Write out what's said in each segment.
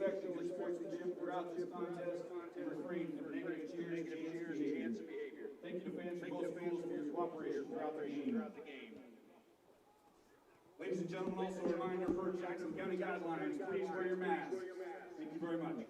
respectful sportsmanship throughout this contest and refrain from negative cheers, chants, and behavior. Thank you to fans from both schools for your cooperation throughout the game. Ladies and gentlemen, also a reminder for Jackson County guidelines, please wear your masks. Thank you very much.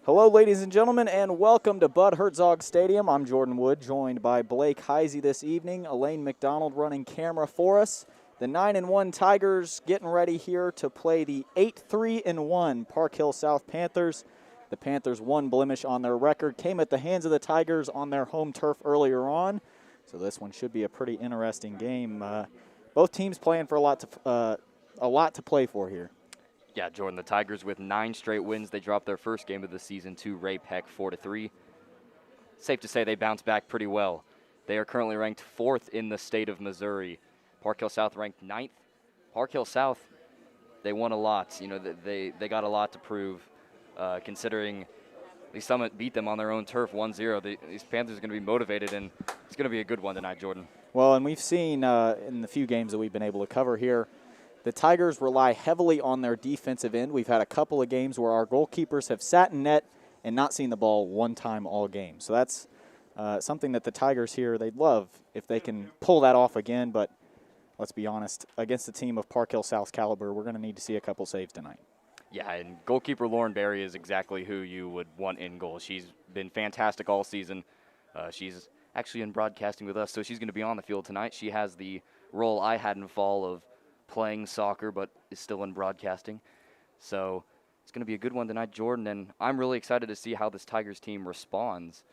Hello, ladies and gentlemen, and welcome to Bud Herzog Stadium. I'm Jordan Wood, joined by Blake Heisey this evening. Elaine McDonald running camera for us. The 9-1 Tigers getting ready here to play the 8-3-1 Park Hill South Panthers. The Panthers' one blemish on their record came at the hands of the Tigers on their home turf earlier on, so this one should be a pretty interesting game. Both teams playing for a lot to play for here. Yeah, Jordan, the Tigers with 9 straight wins. They dropped their first game of the season to Ray Peck 4-3. Safe to say they bounced back pretty well. They are currently ranked 4th in the state of Missouri. Park Hill South ranked 9th. Park Hill South, they won a lot. You know, they got a lot to prove, considering Lee Summit beat them on their own turf 1-0. These Panthers are going to be motivated, and it's going to be a good one tonight, Jordan. Well, and we've seen in the few games that we've been able to cover here, the Tigers rely heavily on their defensive end. We've had a couple of games where our goalkeepers have sat in net and not seen the ball one time all game. So that's something that the Tigers here, they'd love if they can pull that off again. But let's be honest, against the team of Park Hill South's caliber, we're going to need to see a couple saves tonight. Yeah, and goalkeeper Lauren Berry is exactly who you would want in goal. She's been fantastic all season. She's actually in broadcasting with us, so she's going to be on the field tonight. She has the role I had in fall of playing soccer, but is still in broadcasting. So it's going to be a good one tonight, Jordan, and I'm really excited to see how this Tigers team responds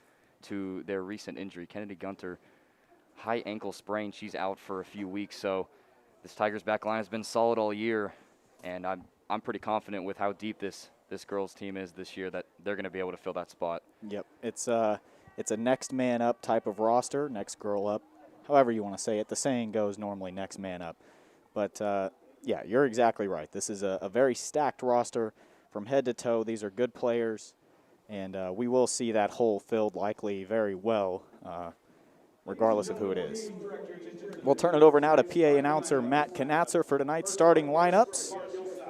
to their recent injury. Kennedy Gunter, high ankle sprain. She's out for a few weeks, so this Tigers back line has been solid all year, and I'm pretty confident with how deep this girls team is this year that they're going to be able to fill that spot. Yep, it's a next man up type of roster, next girl up, however you want to say it. The saying goes normally next man up. But, yeah, you're exactly right. This is a very stacked roster from head to toe. These are good players, and we will see that hole filled likely very well, regardless of who it is. We'll turn it over now to PA announcer Matt Knatzer for tonight's starting lineups.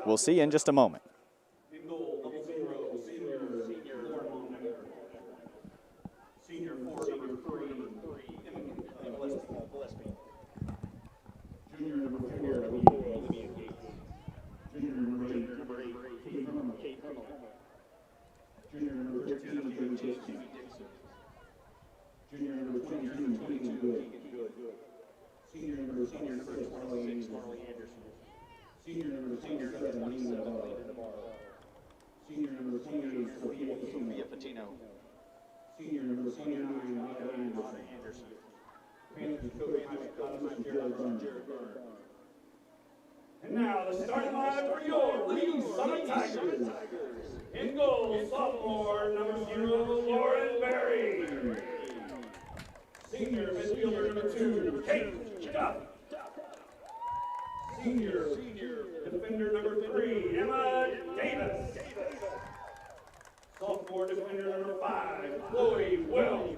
We'll see you in just a moment. Senior number 7, Nina Navarro. Senior number 28, Sophia Patino. Senior number 29, Micah Anderson. Panthers coach, Jared Garner. And now the starting line for your Lee Summit Tigers. In goal, sophomore number 0, Lauren Berry. Senior midfielder number 2, Kate Duff. Senior defender number 3, Emma Davis. Sophomore defender number 5, Chloe Wells.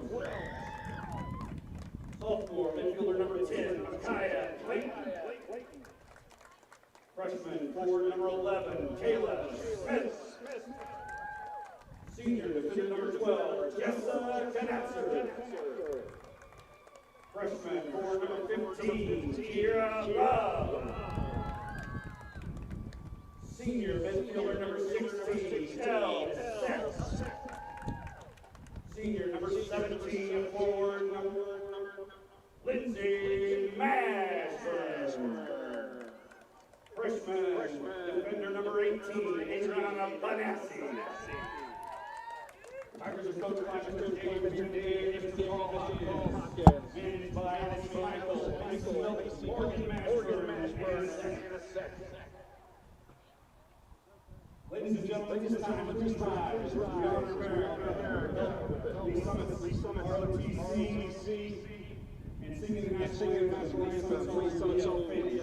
Sophomore midfielder number 10, Micaiah Clayton. Freshman forward number 11, Caleb Smith. Senior defender number 12, Jessa Knatzer. Freshman forward number 15, Kira Love. Senior midfielder number 16, Elle Seth. Senior number 17, forward number Lindsay Mashburn. Freshman defender number 18, Adriana Banassi. Tigers are coached by Mr. David Hopkins. Managed by Alex Michael, Michael Wilkes, Morgan Mashburn, and Seth. Ladies and gentlemen, this time, we honor Lee Summit ROTC, and singing the national anthem, Lee Summit's own family.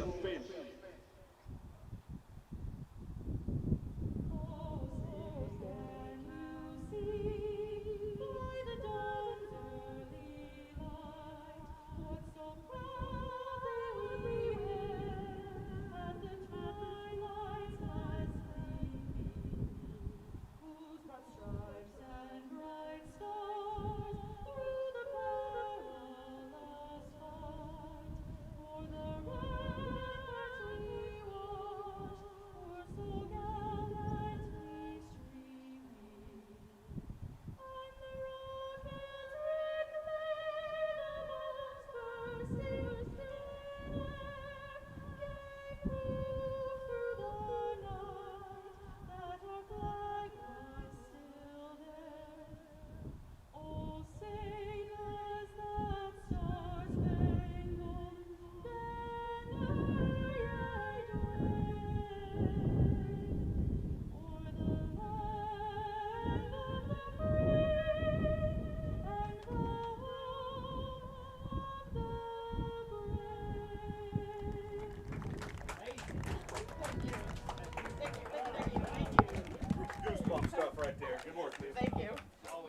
Stuff right there. Good work, Liz. Thank you.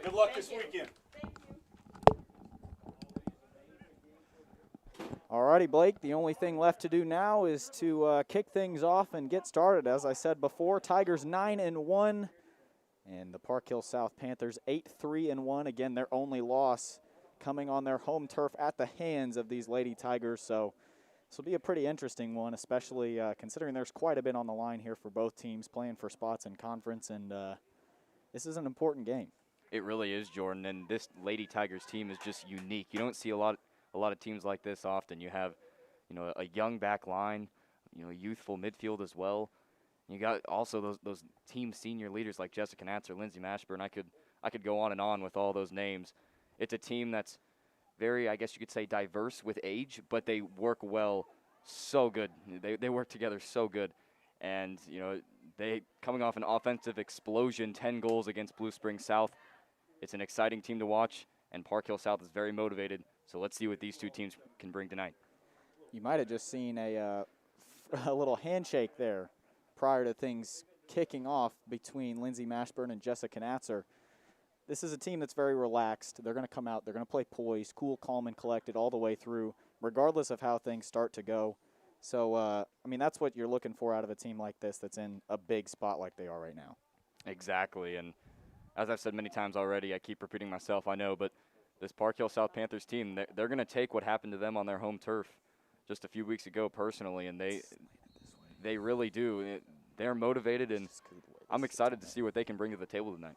Good luck this weekend. Thank you. Alrighty, Blake, the only thing left to do now is to kick things off and get started. As I said before, Tigers 9-1, and the Park Hill South Panthers 8-3-1. Again, their only loss coming on their home turf at the hands of these Lady Tigers. So this will be a pretty interesting one, especially considering there's quite a bit on the line here for both teams playing for spots in conference, and this is an important game. It really is, Jordan, and this Lady Tigers team is just unique. You don't see a lot of teams like this often. You have, a young back line, youthful midfield as well. You got also those team senior leaders like Jessica Knatzer, Lindsay Mashburn. I could go on and on with all those names. It's a team that's very, I guess you could say, diverse with age, but they work well, so good. They work together so good, and they coming off an offensive explosion, 10 goals against Blue Springs South. It's an exciting team to watch, and Park Hill South is very motivated. So let's see what these two teams can bring tonight. You might have just seen a little handshake there prior to things kicking off between Lindsay Mashburn and Jessica Knatzer. This is a team that's very relaxed. They're going to come out. They're going to play poised, cool, calm, and collected all the way through, regardless of how things start to go. So, that's what you're looking for out of a team like this that's in a big spot like they are right now. Exactly, and as I've said many times already, I keep repeating myself, I know, but this Park Hill South Panthers team, they're going to take what happened to them on their home turf just a few weeks ago personally, and they really do. They're motivated, and I'm excited to see what they can bring to the table tonight.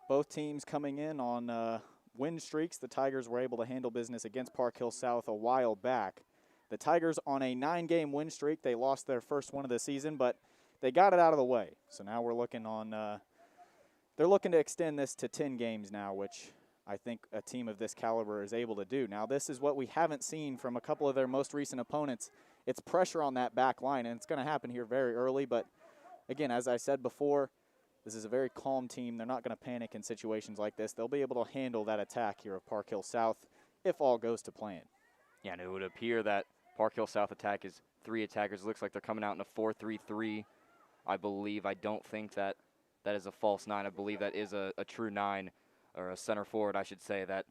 Both teams coming in on win streaks. The Tigers were able to handle business against Park Hill South a while back. The Tigers on a 9-game win streak. They lost their first one of the season, but they got it out of the way. So now we're looking on, they're looking to extend this to 10 games now, which I think a team of this caliber is able to do. Now, this is what we haven't seen from a couple of their most recent opponents. It's pressure on that back line, and it's going to happen here very early. But, again, as I said before, this is a very calm team. They're not going to panic in situations like this. They'll be able to handle that attack here of Park Hill South if all goes to plan. Yeah, and it would appear that Park Hill South attack is 3 attackers. It looks like they're coming out in a 4-3-3, I believe. I don't think that is a false 9. I believe that is a true 9, or a center forward, I should say, that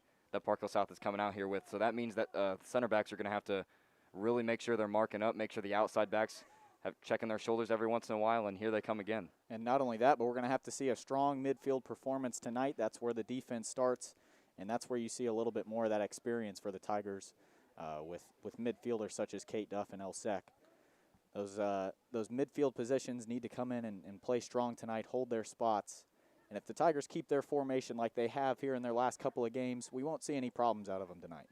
Park Hill South is coming out here with. So that means that center backs are going to have to really make sure they're marking up, make sure the outside backs have checking their shoulders every once in a while, and here they come again. And not only that, but we're going to have to see a strong midfield performance tonight. That's where the defense starts, and that's where you see a little bit more of that experience for the Tigers with midfielders such as Kate Duff and Elsek. Those midfield positions need to come in and play strong tonight, hold their spots. And if the Tigers keep their formation like they have here in their last couple of games, we won't see any problems out of them tonight.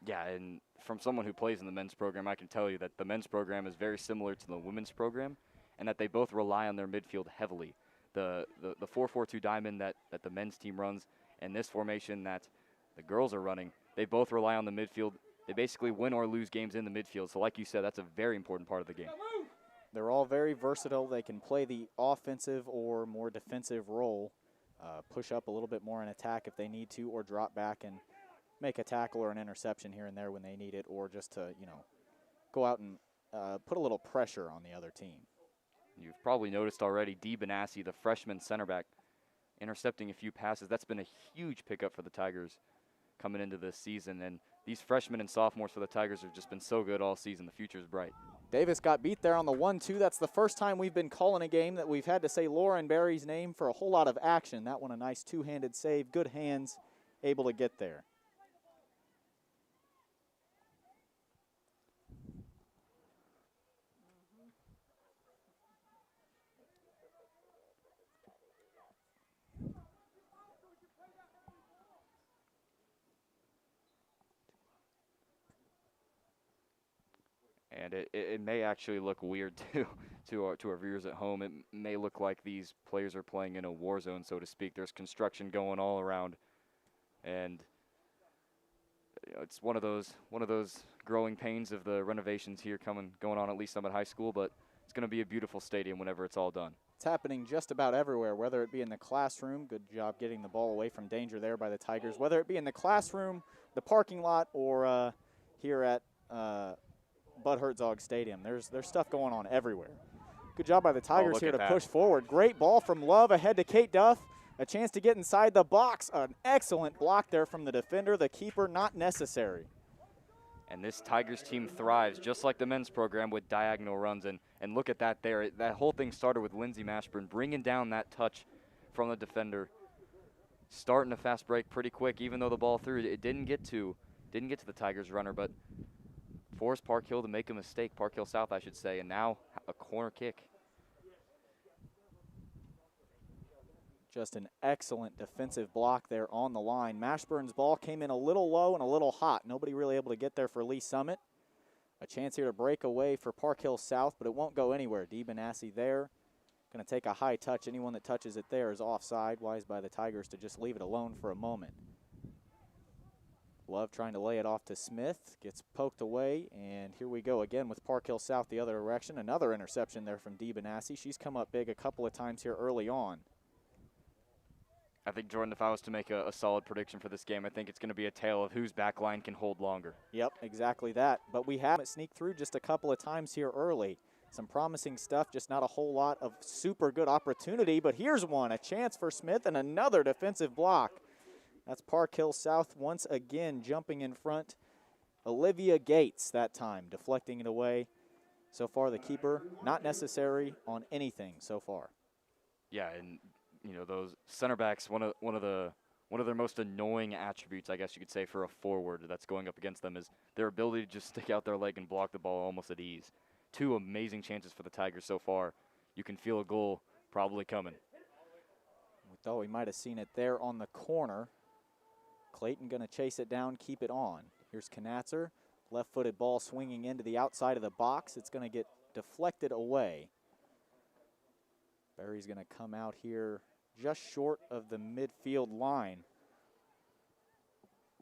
Yeah, and from someone who plays in the men's program, I can tell you that the men's program is very similar to the women's program, and that they both rely on their midfield heavily. The 4-4-2 diamond that the men's team runs and this formation that the girls are running, they both rely on the midfield. They basically win or lose games in the midfield. So like you said, that's a very important part of the game. They're all very versatile. They can play the offensive or more defensive role, push up a little bit more in attack if they need to, or drop back and make a tackle or an interception here and there when they need it, or just to, go out and put a little pressure on the other team. You've probably noticed already, Dee Benassi, the freshman center back, intercepting a few passes. That's been a huge pickup for the Tigers coming into this season. And these freshmen and sophomores for the Tigers have just been so good all season. The future is bright. Davis got beat there on the 1-2. That's the first time we've been calling a game that we've had to say Lauren Berry's name for a whole lot of action. That one a nice two-handed save, good hands, able to get there. And it may actually look weird to our viewers at home. It may look like these players are playing in a war zone, so to speak. There's construction going all around, and it's one of those growing pains of the renovations here going on at Lee Summit High School. But it's going to be a beautiful stadium whenever it's all done. It's happening just about everywhere, whether it be in the classroom. Good job getting the ball away from danger there by the Tigers. Whether it be in the classroom, the parking lot, or here at Bud Herzog Stadium. There's stuff going on everywhere. Good job by the Tigers here to push forward. Great ball from Love ahead to Kate Duff. A chance to get inside the box. An excellent block there from the defender. The keeper not necessary. And this Tigers team thrives, just like the men's program, with diagonal runs. And look at that there. That whole thing started with Lindsay Mashburn bringing down that touch from the defender. Starting a fast break pretty quick, even though the ball through. It didn't get to the Tigers runner, but forced Park Hill to make a mistake, Park Hill South, I should say, and now a corner kick. Just an excellent defensive block there on the line. Mashburn's ball came in a little low and a little hot. Nobody really able to get there for Lee Summit. A chance here to break away for Park Hill South, but it won't go anywhere. Dee Benassi there. Going to take a high touch. Anyone that touches it there is offside. Wise by the Tigers to just leave it alone for a moment. Love trying to lay it off to Smith, gets poked away, and here we go again with Park Hill South the other direction. Another interception there from Dee Benassi. She's come up big a couple of times here early on. I think, Jordan, if I was to make a solid prediction for this game, I think it's going to be a tale of whose back line can hold longer. Yep, exactly that. But we have it sneak through just a couple of times here early. Some promising stuff, just not a whole lot of super good opportunity. But here's one, a chance for Smith and another defensive block. That's Park Hill South once again jumping in front. Olivia Gates that time, deflecting it away. So far the keeper, not necessary on anything so far. Yeah, and those center backs, one of their most annoying attributes, I guess you could say, for a forward that's going up against them is their ability to just stick out their leg and block the ball almost at ease. 2 amazing chances for the Tigers so far. You can feel a goal probably coming. We thought we might have seen it there on the corner. Clayton going to chase it down, keep it on. Here's Knatzer, Left-footed ball swinging into the outside of the box. It's going to get deflected away. Barry's going to come out here just short of the midfield line.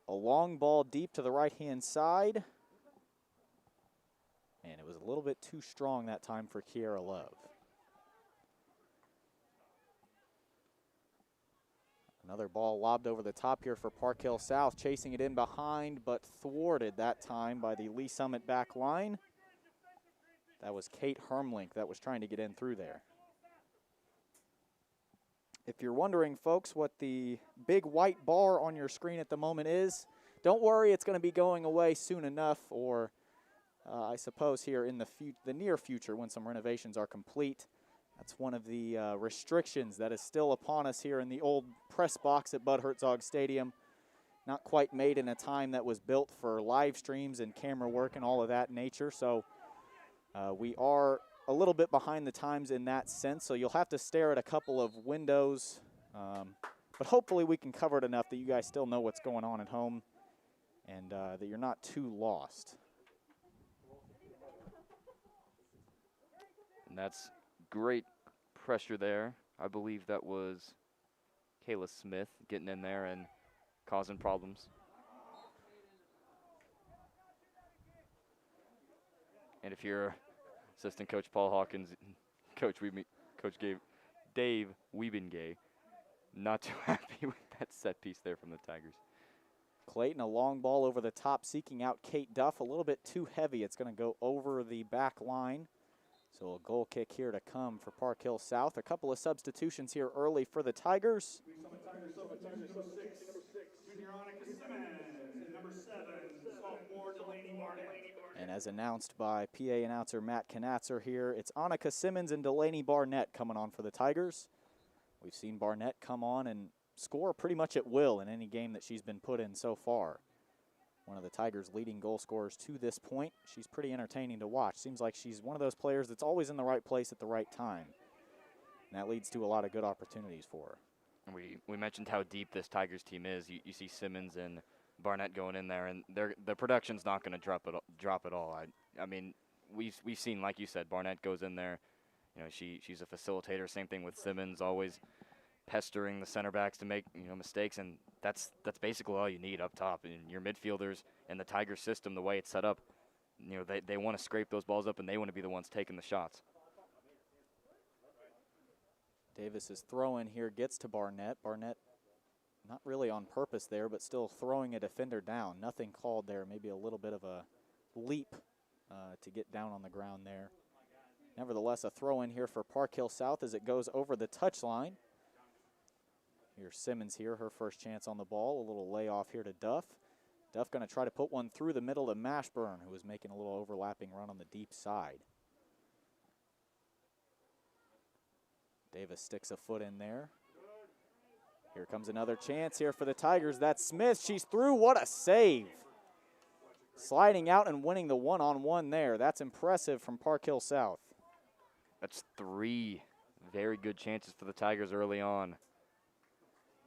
A long ball deep to the right-hand side. And it was a little bit too strong that time for Kiera Love. Another ball lobbed over the top here for Park Hill South, chasing it in behind, but thwarted that time by the Lee Summit back line. That was Kate Hermlink that was trying to get in through there. If you're wondering, folks, what the big white bar on your screen at the moment is, don't worry, it's going to be going away soon enough, or I suppose here in the near future when some renovations are complete. That's one of the restrictions that is still upon us here in the old press box at Bud Herzog Stadium. Not quite made in a time that was built for live streams and camera work and all of that nature. So we are a little bit behind the times in that sense. So you'll have to stare at a couple of windows. But hopefully we can cover it enough that you guys still know what's going on at home and that you're not too lost. And that's great pressure there. I believe that was Kayla Smith getting in there and causing problems. And if you're assistant coach Paul Hawkins, Coach Dave Wiebengay, not too happy with that set piece there from the Tigers. Clayton, a long ball over the top, seeking out Kate Duff. A little bit too heavy. It's going to go over the back line. So a goal kick here to come for Park Hill South. A couple of substitutions here early for the Tigers. Number 6, junior Annika Simmons, and number 7, sophomore Delaney Barnett. And as announced by PA announcer Matt Knatzer here, it's Annika Simmons and Delaney Barnett coming on for the Tigers. We've seen Barnett come on and score pretty much at will in any game that she's been put in so far. One of the Tigers' leading goal scorers to this point. She's pretty entertaining to watch. Seems like she's one of those players that's always in the right place at the right time. And that leads to a lot of good opportunities for her. And we mentioned how deep this Tigers team is. You see Simmons and Barnett going in there, and the production's not going to drop at all. I mean, we've seen, like you said, Barnett goes in there. You know, she's a facilitator. Same thing with Simmons, always pestering the center backs to make mistakes, and that's basically all you need up top. And your midfielders and the Tiger system, the way it's set up, they want to scrape those balls up and they want to be the ones taking the shots. Davis's throw in here gets to Barnett. Barnett not really on purpose there, but still throwing a defender down. Nothing called there. Maybe a little bit of a leap to get down on the ground there. Nevertheless, a throw in here for Park Hill South as it goes over the touchline. Here's Simmons here, her first chance on the ball. A little layoff here to Duff. Duff going to try to put one through the middle to Mashburn, who was making a little overlapping run on the deep side. Davis sticks a foot in there. Here comes another chance here for the Tigers. That's Smith. She's through. What a save. Sliding out and winning the one-on-one there. That's impressive from Park Hill South. That's 3 very good chances for the Tigers early on.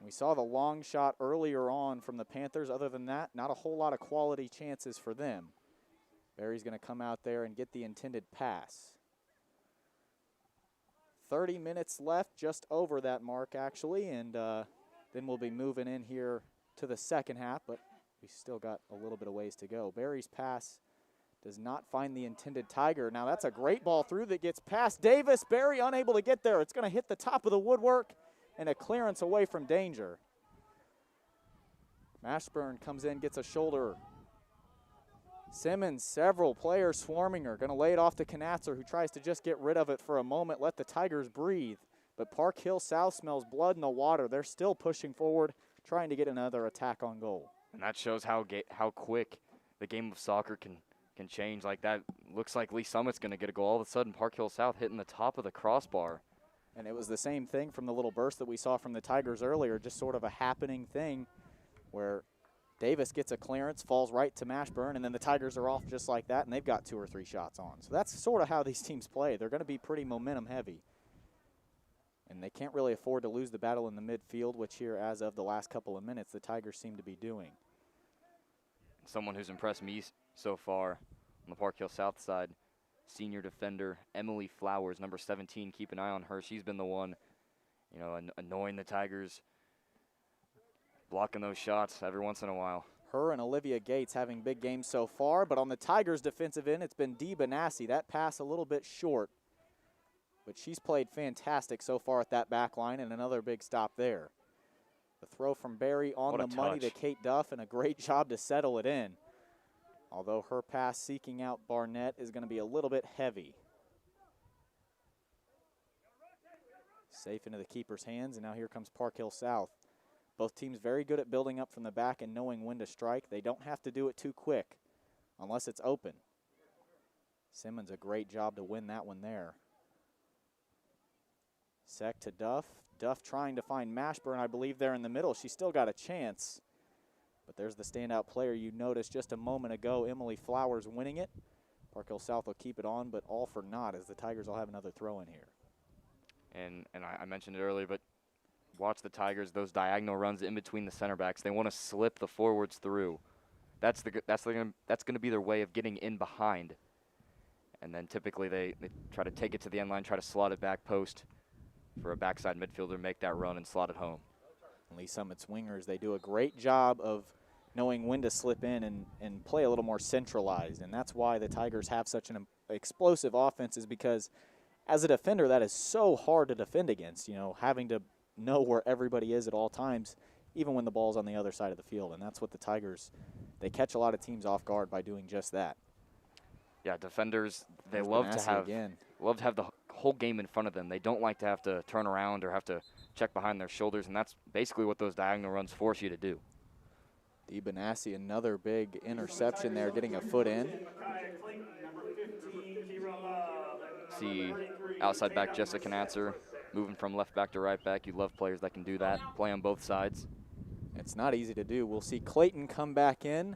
We saw the long shot earlier on from the Panthers. Other than that, not a whole lot of quality chances for them. Barry's going to come out there and get the intended pass. 30 minutes left, just over that mark, actually, and then we'll be moving in here to the second half, but we still got a little bit of ways to go. Barry's pass does not find the intended Tiger. Now that's a great ball through that gets past Davis. Barry unable to get there. It's going to hit the top of the woodwork and a clearance away from danger. Mashburn comes in, gets a shoulder. Simmons, several players swarming her. Going to lay it off to Knatzer, who tries to just get rid of it for a moment, let the Tigers breathe. But Park Hill South smells blood in the water. They're still pushing forward, trying to get another attack on goal. And that shows how quick the game of soccer can change like that. Looks like Lee Summit's going to get a goal. All of a sudden, Park Hill South hitting the top of the crossbar. And it was the same thing from the little burst that we saw from the Tigers earlier, just sort of a happening thing where Davis gets a clearance, falls right to Mashburn, and then the Tigers are off just like that, and they've got 2 or 3 shots on. So that's sort of how these teams play. They're going to be pretty momentum heavy. And they can't really afford to lose the battle in the midfield, which here, as of the last couple of minutes, the Tigers seem to be doing. Someone who's impressed me so far on the Park Hill South side. Senior defender Emily Flowers, number 17. Keep an eye on her. She's been the one, annoying the Tigers, blocking those shots every once in a while. Her and Olivia Gates having big games so far, but on the Tigers' defensive end, it's been Dee Benassi. That pass a little bit short, but she's played fantastic so far at that back line, and another big stop there. The throw from Barry on the money to Kate Duff, and a great job to settle it in. Although her pass seeking out Barnett is going to be a little bit heavy. Safe into the keeper's hands, and now here comes Park Hill South. Both teams very good at building up from the back and knowing when to strike. They don't have to do it too quick unless it's open. Simmons, a great job to win that one there. Sec to Duff. Duff trying to find Mashburn, I believe, there in the middle. She's still got a chance. But there's the standout player you noticed just a moment ago, Emily Flowers, winning it. Park Hill South will keep it on, but all for naught as the Tigers will have another throw in here. And I mentioned it earlier, but watch the Tigers, those diagonal runs in between the center backs. They want to slip the forwards through. That's going to be their way of getting in behind. And then typically they try to take it to the end line, try to slot it back post for a backside midfielder, make that run and slot it home. Lee Summit's wingers, they do a great job of knowing when to slip in and play a little more centralized. And that's why the Tigers have such an explosive offense, is because as a defender, that is so hard to defend against, having to know where everybody is at all times, even when the ball's on the other side of the field. And that's what the Tigers, they catch a lot of teams off guard by doing just that. Yeah, defenders, they love to have the whole game in front of them. They don't like to have to turn around or have to check behind their shoulders, and that's basically what those diagonal runs force you to do. Dee Benassi, another big interception there, getting a foot in. See outside back Jessica Knatzer moving from left back to right back. You love players that can do that, play on both sides. It's not easy to do. We'll see Clayton come back in,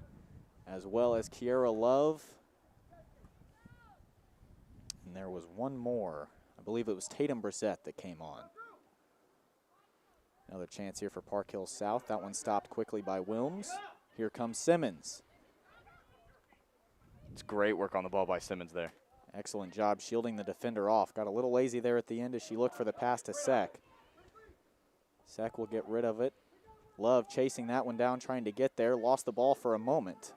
as well as Kiera Love. And there was one more. I believe it was Tatum Brissett that came on. Another chance here for Park Hill South. That one stopped quickly by Wilms. Here comes Simmons. It's great work on the ball by Simmons there. Excellent job shielding the defender off. Got a little lazy there at the end as she looked for the pass to Sec. Sec will get rid of it. Love chasing that one down, trying to get there. Lost the ball for a moment.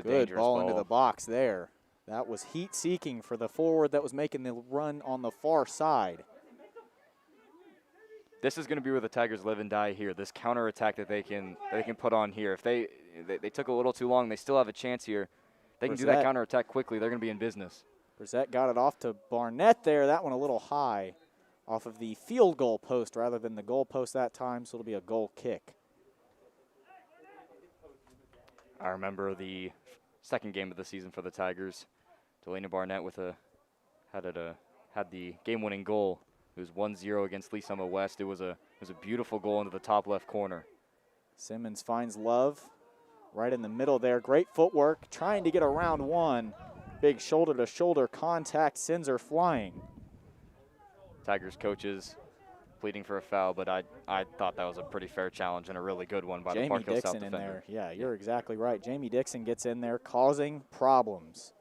Good ball into the box there. That was heat-seeking for the forward that was making the run on the far side. This is going to be where the Tigers live and die here. This counterattack that they can put on here. If they took a little too long, they still have a chance here. They can do that counterattack quickly. They're going to be in business. Brissett got it off to Barnett there. That one a little high off of the field goal post rather than the goal post that time, so it'll be a goal kick. I remember the second game of the season for the Tigers. Delaney Barnett had the game-winning goal. It was 1-0 against Lee Summit West. It was a beautiful goal into the top left corner. Simmons finds Love right in the middle there. Great footwork, trying to get around one. Big shoulder-to-shoulder contact sends her flying. Tigers coaches pleading for a foul, but I thought that was a pretty fair challenge and a really good one by the Park Hill South defender. Jamie Dixon in there. Yeah, you're exactly right. Jamie Dixon gets in there causing problems.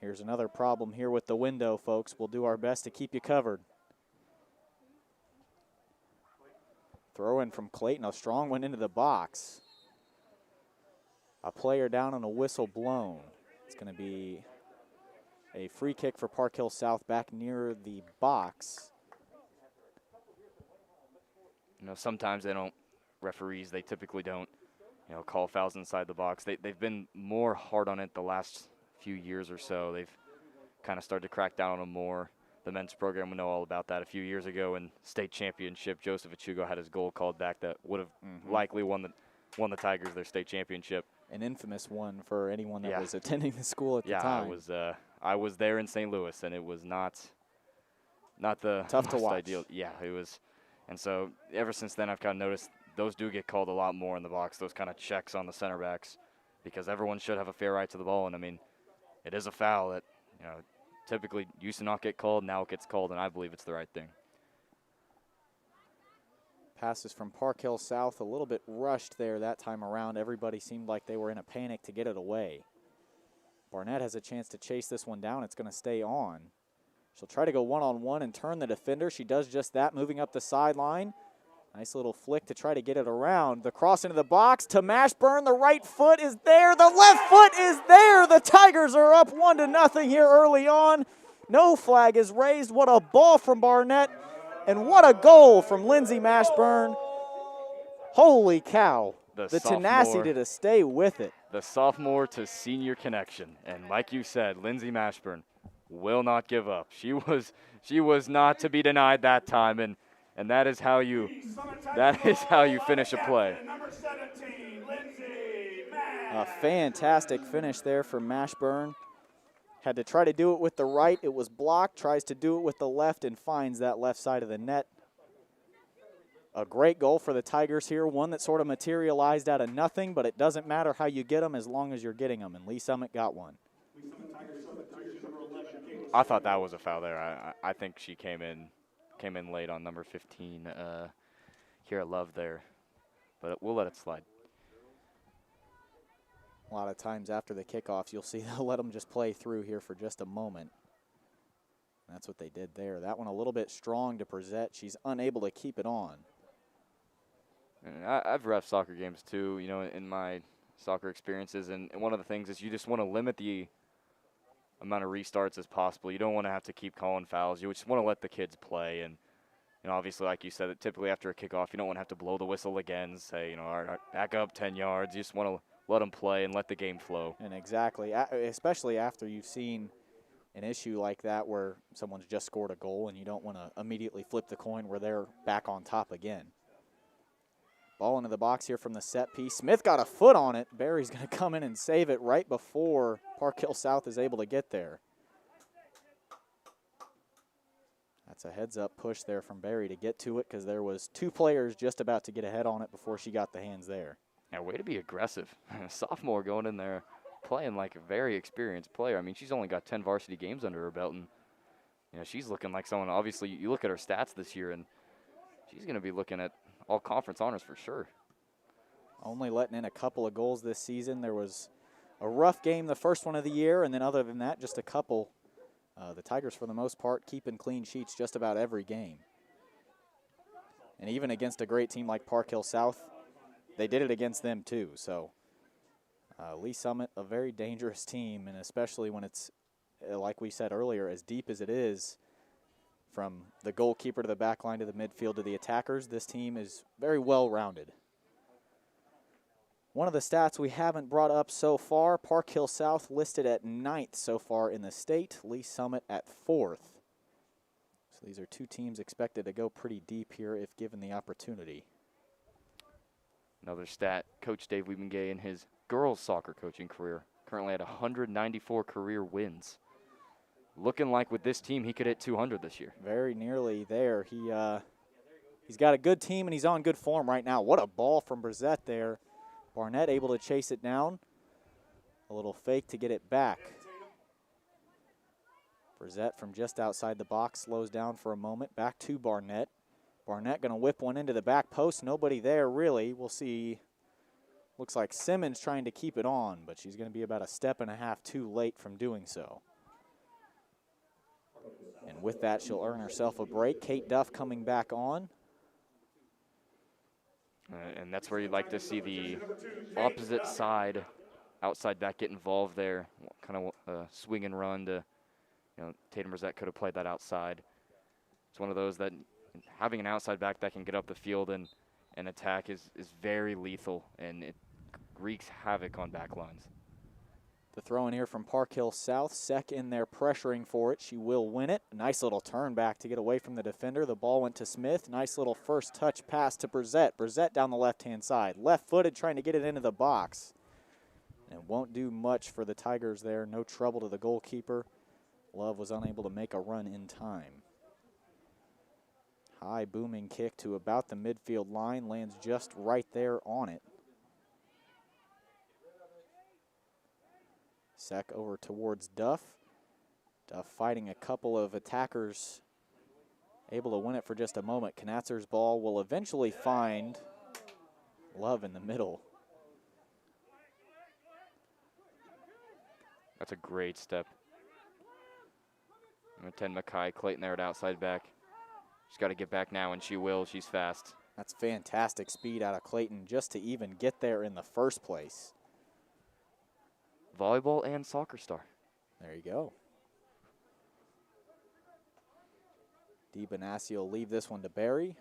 Here's another problem here with the window, folks. We'll do our best to keep you covered. Throw in from Clayton, a strong one into the box. A player down and a whistle blown. It's going to be a free kick for Park Hill South back near the box. Sometimes referees typically don't, call fouls inside the box. They've been more hard on it the last few years or so. They've kind of started to crack down on them more. The men's program, we know all about that. A few years ago in state championship, Joseph Achugo had his goal called back that would have likely won the Tigers their state championship. An infamous one for anyone that was attending the school at the time. Yeah, I was there in St. Louis, and it was not the tough to watch. Ideal. Yeah, it was. And so ever since then, I've kind of noticed those do get called a lot more in the box, those kind of checks on the center backs, because everyone should have a fair right to the ball. And, I mean, it is a foul that, typically used to not get called. Now it gets called, and I believe it's the right thing. Passes from Park Hill South, a little bit rushed there that time around. Everybody seemed like they were in a panic to get it away. Barnett has a chance to chase this one down. It's going to stay on. She'll try to go one-on-one and turn the defender. She does just that, moving up the sideline. Nice little flick to try to get it around. The cross into the box to Mashburn. The right foot is there. The left foot is there. The Tigers are up 1-0 here early on. No flag is raised. What a ball from Barnett. And what a goal from Lindsay Mashburn. Holy cow. The tenacity to stay with it. The sophomore to senior connection. And like you said, Lindsay Mashburn will not give up. She was not to be denied that time, and that is how you finish a play. A fantastic finish there from Mashburn. Had to try to do it with the right. It was blocked. Tries to do it with the left and finds that left side of the net. A great goal for the Tigers here. One that sort of materialized out of nothing, but it doesn't matter how you get them as long as you're getting them, and Lee Summit got one. I thought that was a foul there. I think she came in late on number 15, Kira Love there, but we'll let it slide. A lot of times after the kickoffs, you'll see they'll let them just play through here for just a moment. That's what they did there. That one a little bit strong to Brissette. She's unable to keep it on. And I've ref soccer games too, you know, in my soccer experiences, and one of the things is you just want to limit the amount of restarts as possible. You don't want to have to keep calling fouls. You just want to let the kids play, and obviously, like you said, that typically after a kickoff, you don't want to have to blow the whistle again, say, all right, back up 10 yards. You just want to let them play and let the game flow. And exactly, especially after you've seen an issue like that where someone's just scored a goal and you don't want to immediately flip the coin where they're back on top again. Ball into the box here from the set piece. Smith got a foot on it. Barry's going to come in and save it right before Park Hill South is able to get there. That's a heads-up push there from Barry to get to it because there was two players just about to get ahead on it before she got the hands there. Yeah, way to be aggressive. Sophomore going in there playing like a very experienced player. I mean, she's only got 10 varsity games under her belt, and she's looking like someone. Obviously, you look at her stats this year, and she's going to be looking at all conference honors for sure. Only letting in a couple of goals this season. There was a rough game the first one of the year, and then other than that, just a couple. The Tigers, for the most part, keeping clean sheets just about every game. And even against a great team like Park Hill South, they did it against them too. So Lee Summit, a very dangerous team, and especially when it's, like we said earlier, as deep as it is, from the goalkeeper to the back line to the midfield to the attackers, this team is very well-rounded. One of the stats we haven't brought up so far, Park Hill South listed at 9th so far in the state, Lee Summit at 4th. So these are two teams expected to go pretty deep here if given the opportunity. Another stat, Coach Dave Wiebengay in his girls soccer coaching career, currently at 194 career wins. Looking like with this team, he could hit 200 this year. Very nearly there. He's got a good team, and he's on good form right now. What a ball from Brissette there. Barnett able to chase it down. A little fake to get it back. Brissette from just outside the box slows down for a moment. Back to Barnett. Barnett going to whip one into the back post. Nobody there, really. We'll see. Looks like Simmons trying to keep it on, but she's going to be about a step and a half too late from doing so. And with that, she'll earn herself a break. Kate Duff coming back on. And that's where you'd like to see the opposite side, outside back, get involved there. Kind of swing and run to, Tatum Brissette could have played that outside. It's one of those that having an outside back that can get up the field and attack is very lethal, and it wreaks havoc on back lines. The throw in here from Park Hill South. Sek in there pressuring for it. She will win it. Nice little turn back to get away from the defender. The ball went to Smith. Nice little first touch pass to Brissette. Brissette down the left-hand side. Left-footed trying to get it into the box. And won't do much for the Tigers there. No trouble to the goalkeeper. Love was unable to make a run in time. High booming kick to about the midfield line. Lands just right there on it. Sek over towards Duff. Duff fighting a couple of attackers able to win it for just a moment. Knatzer's ball will eventually find Love in the middle. That's a great step. Number 10, Mackay. Clayton there at outside back. She's got to get back now, and she will. She's fast. That's fantastic speed out of Clayton just to even get there in the first place. Volleyball and soccer star. There you go. DiBenassi will leave this one to Barry.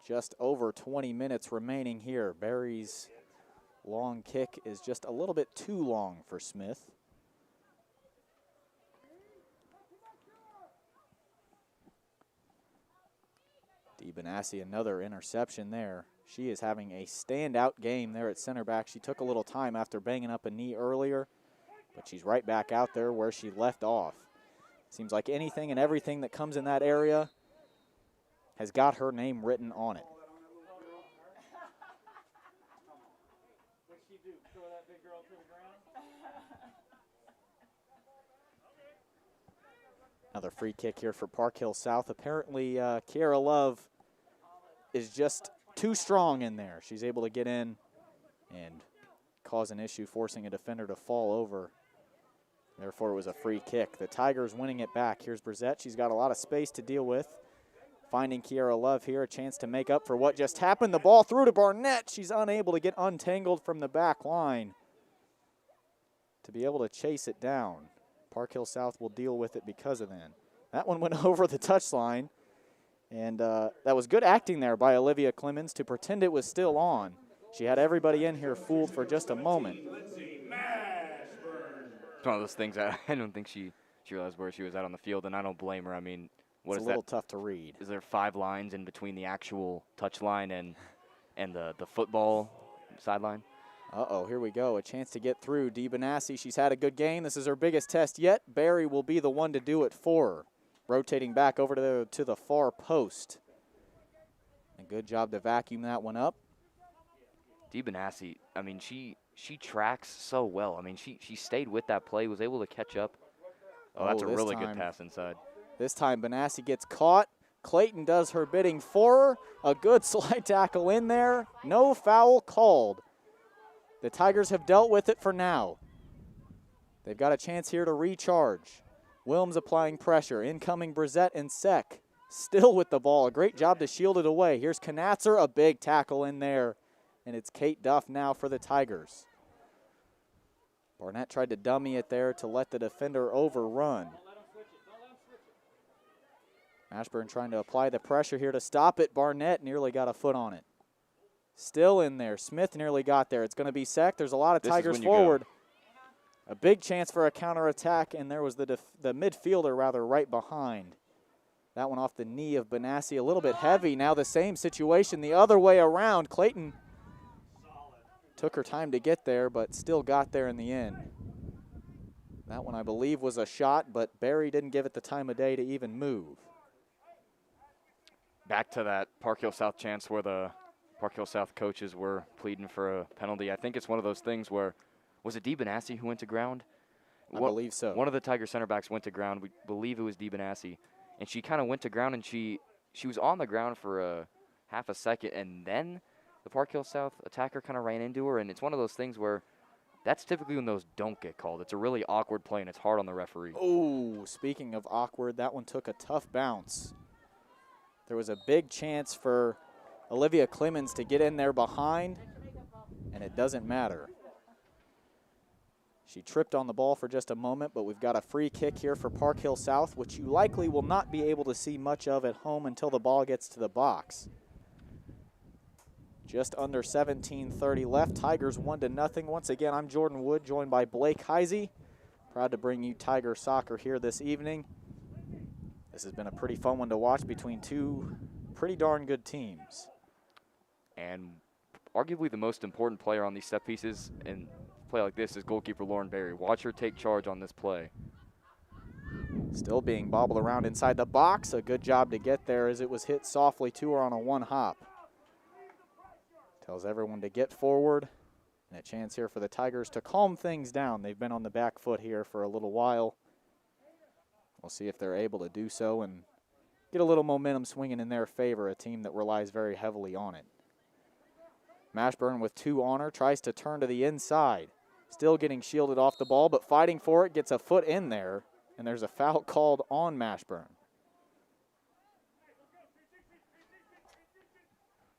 Just over 20 minutes remaining here. Barry's long kick is just a little bit too long for Smith. DiBenassi, another interception there. She is having a standout game there at center back. She took a little time after banging up a knee earlier, but she's right back out there where she left off. Seems like anything and everything that comes in that area has got her name written on it. What'd she do? Throw that big girl to the ground? Another free kick here for Park Hill South. Apparently, Kiara Love is just too strong in there. She's able to get in and cause an issue, forcing a defender to fall over. Therefore, it was a free kick. The Tigers winning it back. Here's Brissett. She's got a lot of space to deal with. Finding Kiara Love here, a chance to make up for what just happened. The ball through to Barnett. She's unable to get untangled from the back line to be able to chase it down. Park Hill South will deal with it because of that. That one went over the touchline, and that was good acting there by Olivia Clemens to pretend it was still on. She had everybody in here fooled for just a moment. It's one of those things I don't think she realized where she was at on the field, and I don't blame her. I mean, what It's is a little that? tough to read. Is there 5 lines in between the actual touch line and the football sideline? Uh-oh, here we go. A chance to get through. DiBenassi, she's had a good game. This is her biggest test yet. Barry will be the one to do it for her. Rotating back over to the far post. A good job to vacuum that one up. DiBenassi, I mean, she tracks so well. I mean, she stayed with that play, was able to catch up. Oh, that's a this really time- good pass inside. This time Benassi gets caught. Clayton does her bidding for her. A good slide tackle in there. No foul called. The Tigers have dealt with it for now. They've got a chance here to recharge. Wilms applying pressure. Incoming Brissett and Sek. Still with the ball. A great job to shield it away. Here's Knatzer, a big tackle in there. And it's Kate Duff now for the Tigers. Barnett tried to dummy it there to let the defender overrun. Ashburn trying to apply the pressure here to stop it. Barnett nearly got a foot on it. Still in there. Smith nearly got there. It's going to be Sek. There's a lot of Tigers forward. A big chance for a counterattack, and there was the midfielder right behind. That one off the knee of Benassi, a little bit heavy. Now the same situation the other way around. Clayton took her time to get there, but still got there in the end. That one, I believe, was a shot, but Barry didn't give it the time of day to even move. Back to that Park Hill South chance where the Park Hill South coaches were pleading for a penalty. I think it's one of those things where, was it DiBenassi who went to ground? I believe so. One of the Tiger center backs went to ground. We believe it was DiBenassi. And she kind of went to ground, and she was on the ground for a half a second, and then the Park Hill South attacker kind of ran into her, and it's one of those things where that's typically when those don't get called. It's a really awkward play, and it's hard on the referee. Oh, speaking of awkward, that one took a tough bounce. There was a big chance for Olivia Clemens to get in there behind, and it doesn't matter. She tripped on the ball for just a moment, but we've got a free kick here for Park Hill South, which you likely will not be able to see much of at home until the ball gets to the box. Just under 17:30 left. Tigers 1-0. Once again, I'm Jordan Wood, joined by Blake Heisey. Proud to bring you Tiger soccer here this evening. This has been a pretty fun one to watch between two pretty darn good teams. And arguably the most important player on these set pieces in a play like this is goalkeeper Lauren Berry. Watch her take charge on this play. Still being bobbled around inside the box. A good job to get there as it was hit softly to her on a one hop. Tells everyone to get forward. And a chance here for the Tigers to calm things down. They've been on the back foot here for a little while. We'll see if they're able to do so and get a little momentum swinging in their favor, a team that relies very heavily on it. Mashburn with 2 on her, tries to turn to the inside. Still getting shielded off the ball, but fighting for it, gets a foot in there, and there's a foul called on Mashburn.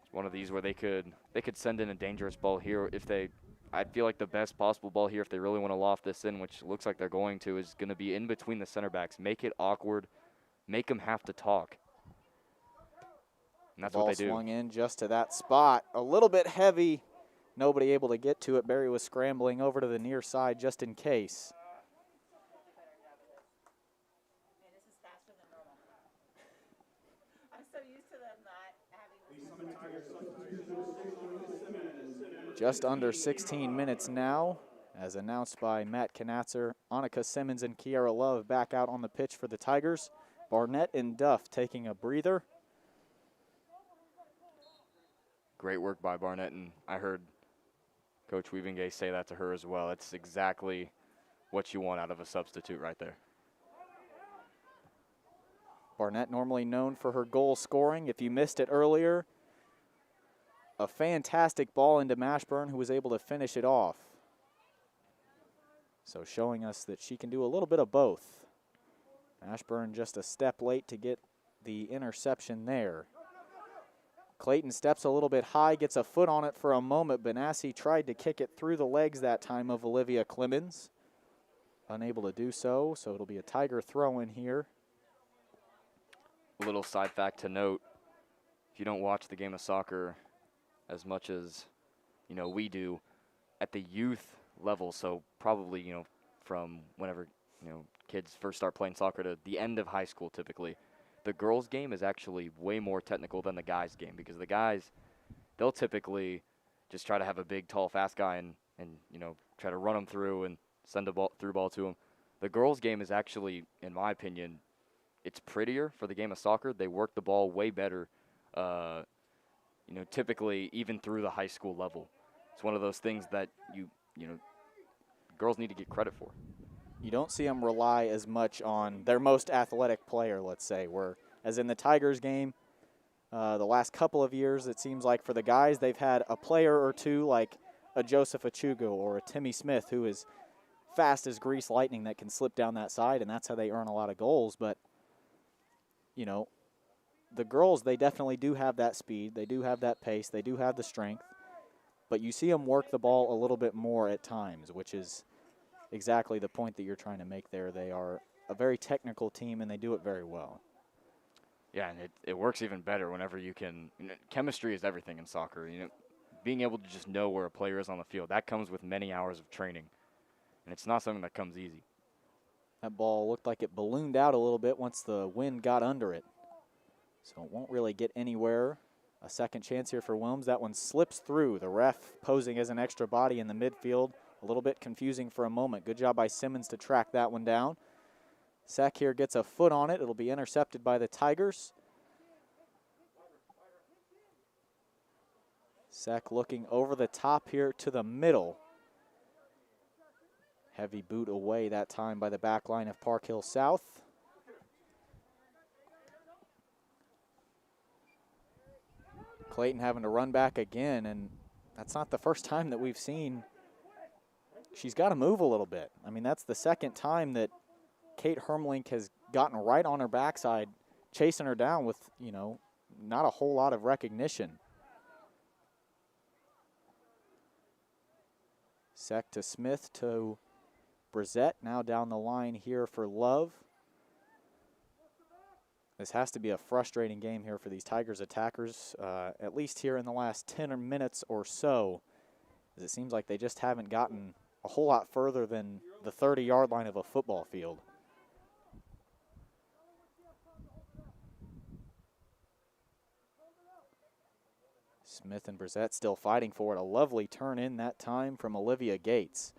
It's one of these where they could send in a dangerous ball here if they, I feel like the best possible ball here if they really want to loft this in, which looks like they're going to, is going to be in between the center backs. Make it awkward. Make them have to talk. And that's what they do. Ball swung in just to that spot. A little bit heavy. Nobody able to get to it. Barry was scrambling over to the near side just in case. Just under 16 minutes now, as announced by Matt Knatzer. Annika Simmons and Kiara Love back out on the pitch for the Tigers. Barnett and Duff taking a breather. Great work by Barnett, and I heard Coach Weavingay say that to her as well. It's exactly what you want out of a substitute right there. Barnett normally known for her goal scoring. If you missed it earlier, a fantastic ball into Mashburn, who was able to finish it off. So showing us that she can do a little bit of both. Mashburn just a step late to get the interception there. Clayton steps a little bit high, gets a foot on it for a moment. Benassi tried to kick it through the legs that time of Olivia Clemens. Unable to do so, so it'll be a Tiger throw in here. A little side fact to note, if you don't watch the game of soccer as much as, you know, we do, at the youth level, so probably, you know, from whenever, you know, kids first start playing soccer to the end of high school typically, the girls' game is actually way more technical than the guys' game, because the guys, they'll typically just try to have a big, tall, fast guy and you know, try to run them through and send a through ball to him. The girls' game is actually, in my opinion, it's prettier for the game of soccer. They work the ball way better, you know, typically even through the high school level. It's one of those things that you know, girls need to get credit for. You don't see them rely as much on their most athletic player, let's say, where, as in the Tigers game, the last couple of years, it seems like for the guys, they've had a player or two like a Joseph Achugo or a Timmy Smith, who is fast as grease lightning, that can slip down that side, and that's how they earn a lot of goals. But, you know, the girls, they definitely do have that speed. They do have that pace. They do have the strength. But you see them work the ball a little bit more at times, which is exactly the point that you're trying to make there. They are a very technical team, and they do it very well. Yeah, and it works even better whenever you can, you know, chemistry is everything in soccer. You know, being able to just know where a player is on the field, that comes with many hours of training, and it's not something that comes easy. That ball looked like it ballooned out a little bit once the wind got under it, so it won't really get anywhere. A second chance here for Wilms. That one slips through. The ref posing as an extra body in the midfield. A little bit confusing for a moment. Good job by Simmons to track that one down. Sack here gets a foot on it. It'll be intercepted by the Tigers. Sack looking over the top here to the middle. Heavy boot away that time by the back line of Park Hill South. Clayton having to run back again, and that's not the first time that we've seen. She's got to move a little bit. I mean, that's the second time that Kate Hermlink has gotten right on her backside, chasing her down with, you know, not a whole lot of recognition. Sec to Smith to Brissett, now down the line here for Love. This has to be a frustrating game here for these Tigers attackers, at least here in the last 10 minutes or so, as it seems like they just haven't gotten a whole lot further than the 30-yard line of a football field. Smith and Brissett still fighting for it. A lovely turn in that time from Olivia Gates,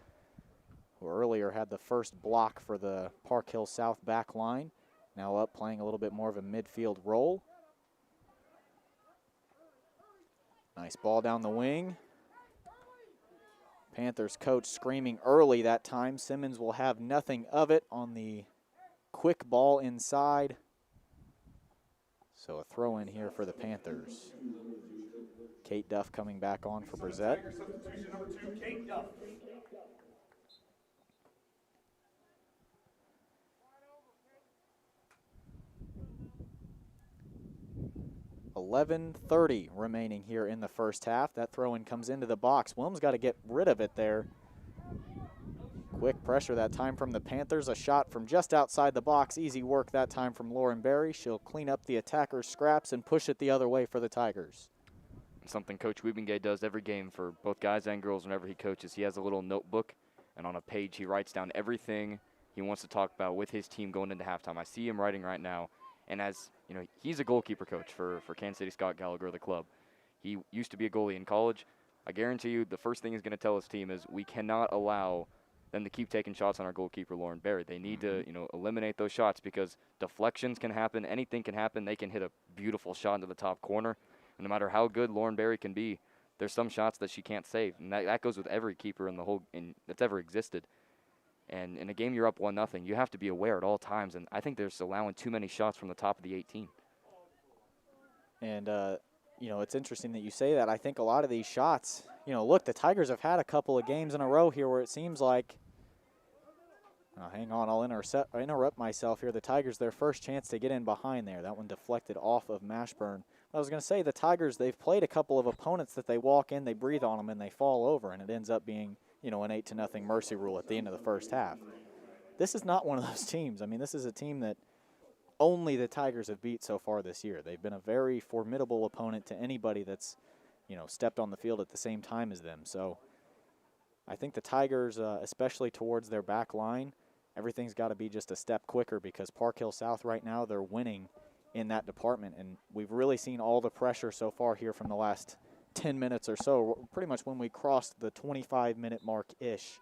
who earlier had the first block for the Park Hill South back line. Now up, playing a little bit more of a midfield role. Nice ball down the wing. Panthers coach screaming early that time. Simmons will have nothing of it on the quick ball inside. So a throw in here for the Panthers. Kate Duff coming back on for Brissett. Substitution number 2, Kate Duff. 11:30 remaining here in the first half. That throw-in comes into the box. Wilm's got to get rid of it there. Quick pressure that time from the Panthers. A shot from just outside the box. Easy work that time from Lauren Berry. She'll clean up the attacker's scraps and push it the other way for the Tigers. Something Coach Wiebengay does every game for both guys and girls whenever he coaches. He has a little notebook, and on a page he writes down everything he wants to talk about with his team going into halftime. I see him writing right now. And as you know, he's a goalkeeper coach for Kansas City Scott Gallagher, the club. He used to be a goalie in college. I guarantee you the first thing he's going to tell his team is we cannot allow them to keep taking shots on our goalkeeper, Lauren Berry. They need to, eliminate those shots because deflections can happen. Anything can happen. They can hit a beautiful shot into the top corner. And no matter how good Lauren Berry can be, there's some shots that she can't save. And that goes with every keeper that's ever existed. And in a game you're up 1-0, you have to be aware at all times. And I think they're just allowing too many shots from the top of the 18. And, it's interesting that you say that. I think a lot of these shots, look, the Tigers have had a couple of games in a row here where it seems like, hang on, I'll interrupt myself here. The Tigers, their first chance to get in behind there. That one deflected off of Mashburn. I was going to say the Tigers, they've played a couple of opponents that they walk in, they breathe on them, and they fall over, and it ends up being an 8-0 mercy rule at the end of the first half. This is not one of those teams. I mean, this is a team that only the Tigers have beat so far this year. They've been a very formidable opponent to anybody that's, stepped on the field at the same time as them. So I think the Tigers, especially towards their back line, everything's got to be just a step quicker because Park Hill South right now, they're winning in that department. And we've really seen all the pressure so far here from the last 10 minutes or so, pretty much when we crossed the 25-minute mark-ish,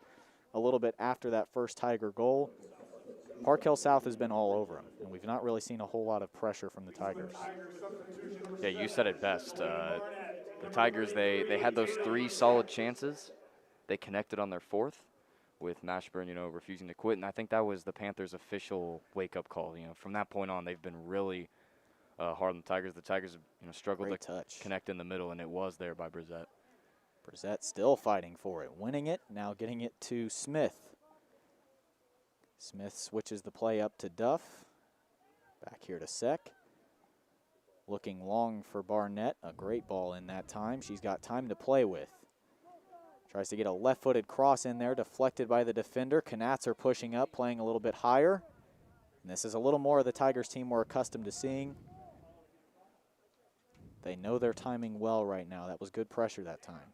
a little bit after that first Tiger goal. Park Hill South has been all over them, and we've not really seen a whole lot of pressure from the Tigers. Yeah, you said it best. The Tigers, they had those 3 solid chances. They connected on their 4th with Mashburn, refusing to quit, and I think that was the Panthers' official wake-up call. From that point on, they've been really hard on the Tigers. The Tigers, struggled Great to touch. connect in the middle, and it was there by Brissett. Brissett still fighting for it, winning it, now getting it to Smith. Smith switches the play up to Duff. Back here to Seck. Looking long for Barnett. A great ball in that time. She's got time to play with. Tries to get a left-footed cross in there, deflected by the defender. Knatzer pushing up, playing a little bit higher. And this is a little more of the Tigers team we're accustomed to seeing. They know their timing well right now. That was good pressure that time.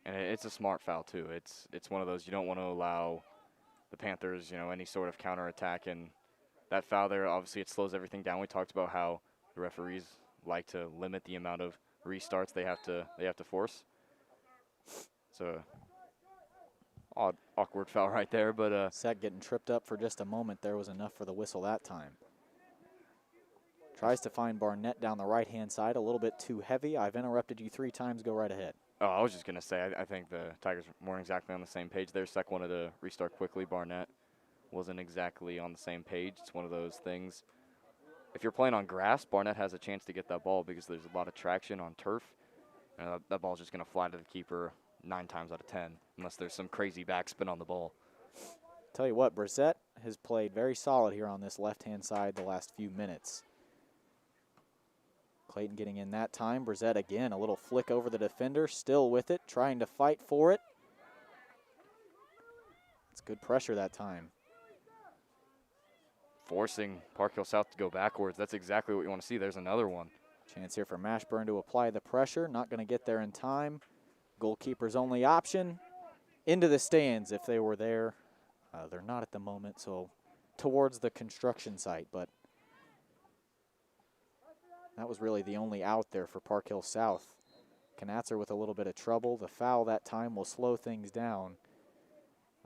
And it's a smart foul, too. It's one of those you don't want to allow the Panthers, any sort of counterattack. And that foul there, obviously, it slows everything down. We talked about how the referees like to limit the amount of restarts they have to force. So, awkward foul right there, but Seck getting tripped up for just a moment there was enough for the whistle that time. Tries to find Barnett down the right-hand side, a little bit too heavy. I've interrupted you 3 times. Go right ahead. Oh, I was just going to say, I think the Tigers weren't exactly on the same page there. Seck wanted to restart quickly. Barnett wasn't exactly on the same page. It's one of those things. If you're playing on grass, Barnett has a chance to get that ball because there's a lot of traction on turf. That ball's just going to fly to the keeper 9 times out of 10, unless there's some crazy backspin on the ball. Tell you what, Brissett has played very solid here on this left-hand side the last few minutes. Clayton getting in that time. Brissett again, a little flick over the defender, still with it, trying to fight for it. It's good pressure that time. Forcing Park Hill South to go backwards. That's exactly what you want to see. There's another one. Chance here for Mashburn to apply the pressure. Not going to get there in time. Goalkeeper's only option. Into the stands if they were there. They're not at the moment, so towards the construction site, but that was really the only out there for Park Hill South. Knatzer with a little bit of trouble. The foul that time will slow things down.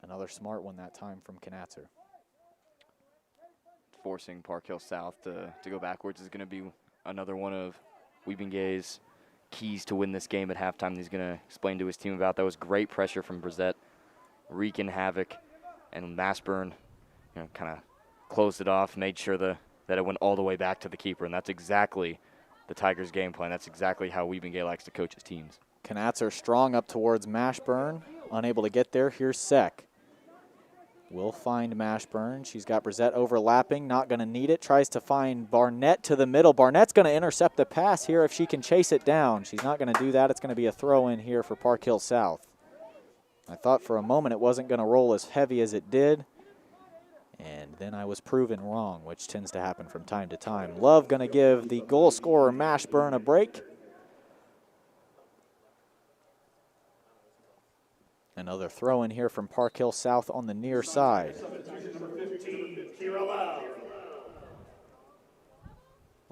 Another smart one that time from Knatzer. Forcing Park Hill South to go backwards is going to be another one of Wiebengay's keys to win this game at halftime. He's going to explain to his team about. That was great pressure from Brissett, wreaking havoc, and Mashburn, kind of closed it off, made sure that it went all the way back to the keeper, and that's exactly the Tigers' game plan. That's exactly how Weebengay likes to coach his teams. Knatzer strong up towards Mashburn, unable to get there. Here's Seck. Will find Mashburn. She's got Brissett overlapping, not going to need it. Tries to find Barnett to the middle. Barnett's going to intercept the pass here if she can chase it down. She's not going to do that. It's going to be a throw in here for Park Hill South. I thought for a moment it wasn't going to roll as heavy as it did, and then I was proven wrong, which tends to happen from time to time. Love going to give the goal scorer Mashburn a break. Another throw in here from Park Hill South on the near side.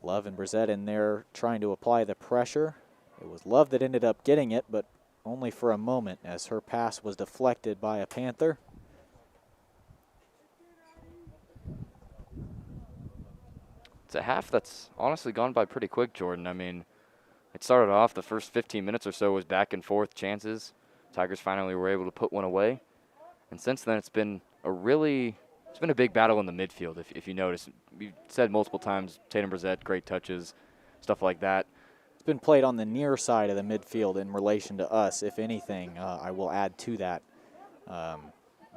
Love and Brissett in there trying to apply the pressure. It was Love that ended up getting it, but only for a moment as her pass was deflected by a Panther. It's a half that's honestly gone by pretty quick, Jordan. I mean, it started off, the first 15 minutes or so was back and forth chances. Tigers finally were able to put one away. And since then, it's been a big battle in the midfield, if you notice. We've said multiple times, Tatum Brissett, great touches, stuff like that. It's been played on the near side of the midfield in relation to us, if anything. I will add to that.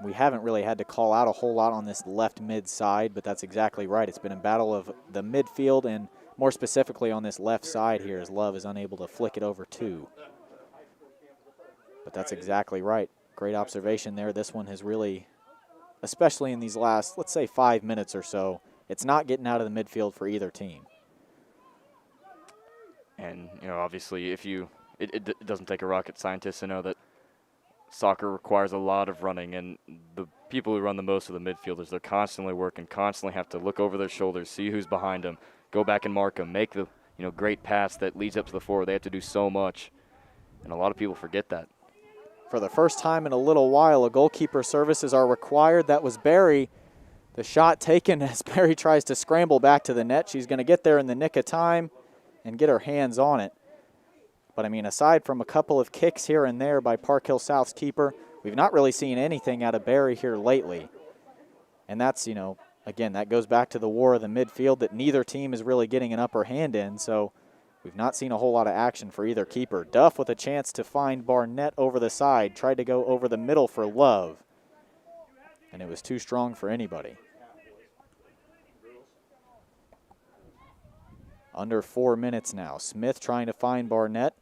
We haven't really had to call out a whole lot on this left mid side, but that's exactly right. It's been a battle of the midfield, and more specifically on this left side here, as Love is unable to flick it over to. But that's exactly right. Great observation there. This one has really, especially in these last, let's say 5 minutes or so, it's not getting out of the midfield for either team. And, obviously, it doesn't take a rocket scientist to know that soccer requires a lot of running, and the people who run the most of the midfielders, they're constantly working, constantly have to look over their shoulders, see who's behind them, go back and mark them, make the great pass that leads up to the forward. They have to do so much, and a lot of people forget that. For the first time in a little while, a goalkeeper services are required. That was Barry. The shot taken as Barry tries to scramble back to the net. She's going to get there in the nick of time and get her hands on it. But, I mean, aside from a couple of kicks here and there by Park Hill South's keeper, we've not really seen anything out of Barry here lately. And that's, again, that goes back to the war of the midfield that neither team is really getting an upper hand in. So we've not seen a whole lot of action for either keeper. Duff with a chance to find Barnett over the side, tried to go over the middle for Love, and it was too strong for anybody. Under 4 minutes now. Smith trying to find Barnett.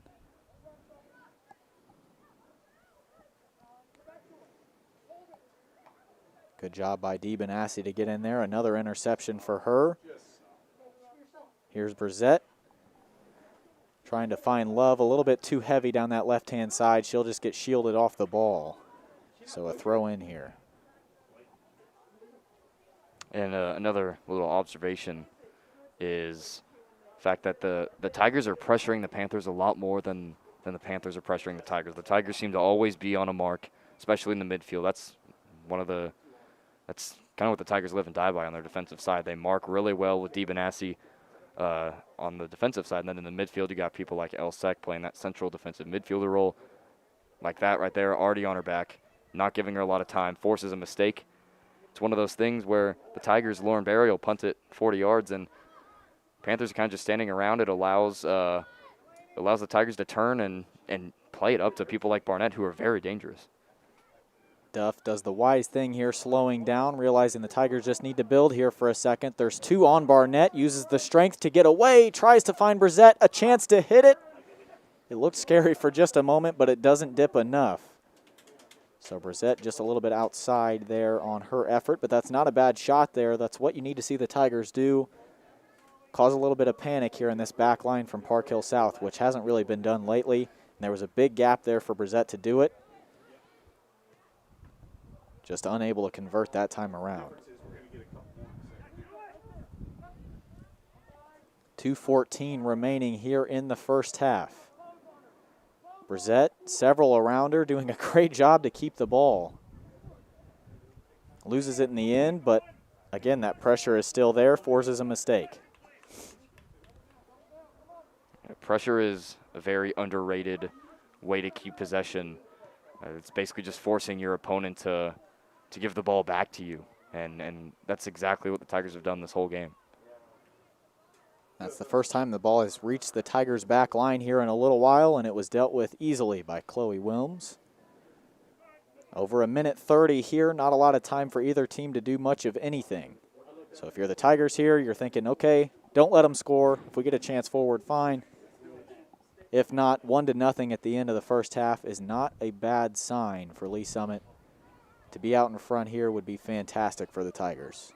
Good job by Dee Benassi to get in there. Another interception for her. Here's Brissett. Trying to find Love, a little bit too heavy down that left-hand side. She'll just get shielded off the ball. So a throw in here. And another little observation is the fact that the Tigers are pressuring the Panthers a lot more than the Panthers are pressuring the Tigers. The Tigers seem to always be on a mark, especially in the midfield. That's kind of what the Tigers live and die by on their defensive side. They mark really well with Dee Benassi on the defensive side, and then in the midfield you got people like LSHS playing that central defensive midfielder role like that right there, already on her back, not giving her a lot of time, forces a mistake. It's one of those things where the Tigers, Lauren Barry will punt it 40 yards, and Panthers are kind of just standing around. It allows the Tigers to turn and play it up to people like Barnett, who are very dangerous. Duff does the wise thing here, slowing down, realizing the Tigers just need to build here for a second. There's two on Barnett, uses the strength to get away, tries to find Brissett, a chance to hit it. It looked scary for just a moment, but it doesn't dip enough. So Brissett just a little bit outside there on her effort, but that's not a bad shot there. That's what you need to see the Tigers do. Cause a little bit of panic here in this back line from Park Hill South, which hasn't really been done lately. And there was a big gap there for Brissett to do it. Just unable to convert that time around. 2:14 remaining here in the first half. Brissett, several around her, doing a great job to keep the ball. Loses it in the end, but again, that pressure is still there, forces a mistake. Pressure is a very underrated way to keep possession. It's basically just forcing your opponent to give the ball back to you. And that's exactly what the Tigers have done this whole game. That's the first time the ball has reached the Tigers' back line here in a little while, and it was dealt with easily by Chloe Wilms. Over a minute 30 here, not a lot of time for either team to do much of anything. So if you're the Tigers here, you're thinking, okay, don't let them score. If we get a chance forward, fine. If not, 1-0 at the end of the first half is not a bad sign for Lee Summit. To be out in front here would be fantastic for the Tigers.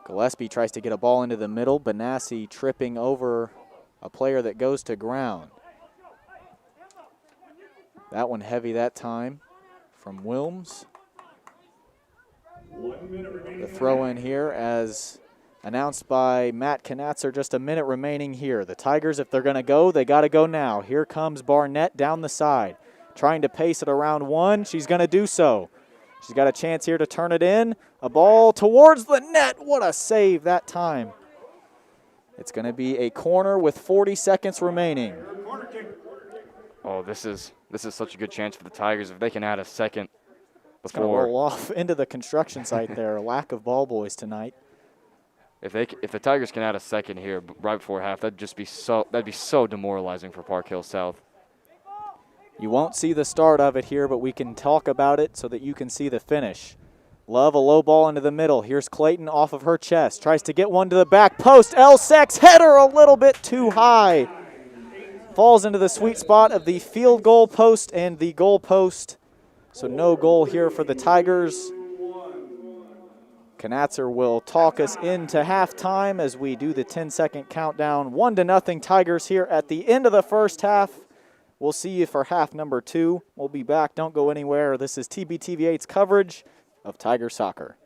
Gillespie tries to get a ball into the middle. Benassi tripping over a player that goes to ground. That one heavy that time from Wilms. The throw in here as announced by Matt Knatzer, just a minute remaining here. The Tigers, if they're going to go, they got to go now. Here comes Barnett down the side, trying to pace it around one. She's going to do so. She's got a chance here to turn it in. A ball towards the net. What a save that time. It's going to be a corner with 40 seconds remaining. Oh, this is such a good chance for the Tigers if they can add a second It's going to before. roll off into the construction site there. Lack of ball boys tonight. If the Tigers can add a second here right before half, that'd be so demoralizing for Park Hill South. You won't see the start of it here, but we can talk about it so that you can see the finish. Love a low ball into the middle. Here's Clayton off of her chest. Tries to get one to the back post. Elsex header a little bit too high. Falls into the sweet spot of the field goal post and the goal post. So no goal here for the Tigers. Knatzer will talk us into halftime as we do the 10-second countdown. 1-0 Tigers here at the end of the first half. We'll see you for half number 2. We'll be back. Don't go anywhere. This is TBTV8's coverage of Tiger soccer.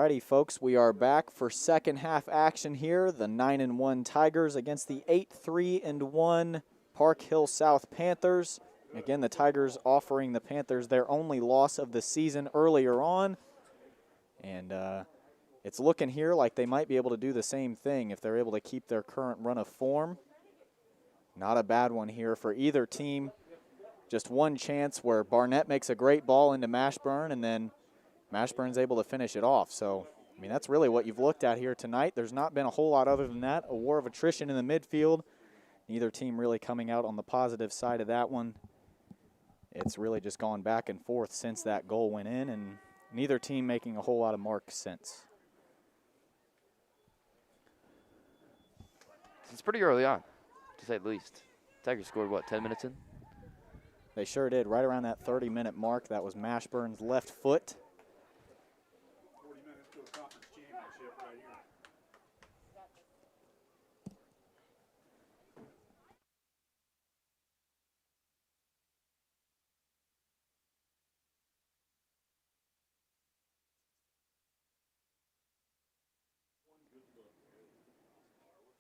Alrighty, folks, we are back for second half action here. The 9-1 Tigers against the 8-3-1 Park Hill South Panthers. Again, the Tigers offering the Panthers their only loss of the season earlier on. And it's looking here like they might be able to do the same thing if they're able to keep their current run of form. Not a bad one here for either team. Just one chance where Barnett makes a great ball into Mashburn, and then Mashburn's able to finish it off. So, I mean, that's really what you've looked at here tonight. There's not been a whole lot other than that. A war of attrition in the midfield. Neither team really coming out on the positive side of that one. It's really just gone back and forth since that goal went in, and neither team making a whole lot of marks since. It's pretty early on, to say the least. Tigers scored, what, 10 minutes in? They sure did. Right around that 30-minute mark. That was Mashburn's left foot. 40 minutes to a conference championship right here.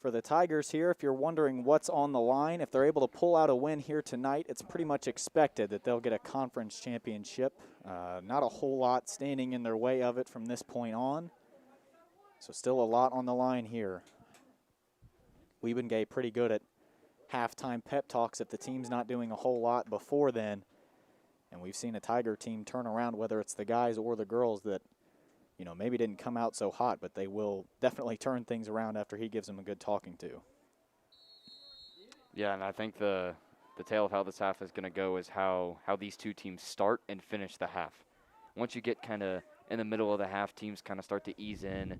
For the Tigers here, if you're wondering what's on the line, if they're able to pull out a win here tonight, it's pretty much expected that they'll get a conference championship. Not a whole lot standing in their way of it from this point on. So still a lot on the line here. Wiebengay pretty good at halftime pep talks if the team's not doing a whole lot before then. And we've seen a Tiger team turn around, whether it's the guys or the girls that, you know, maybe didn't come out so hot, but they will definitely turn things around after he gives them a good talking to. Yeah, and I think the tale of how this half is going to go is how these two teams start and finish the half. Once you get kind of in the middle of the half, teams kind of start to ease in.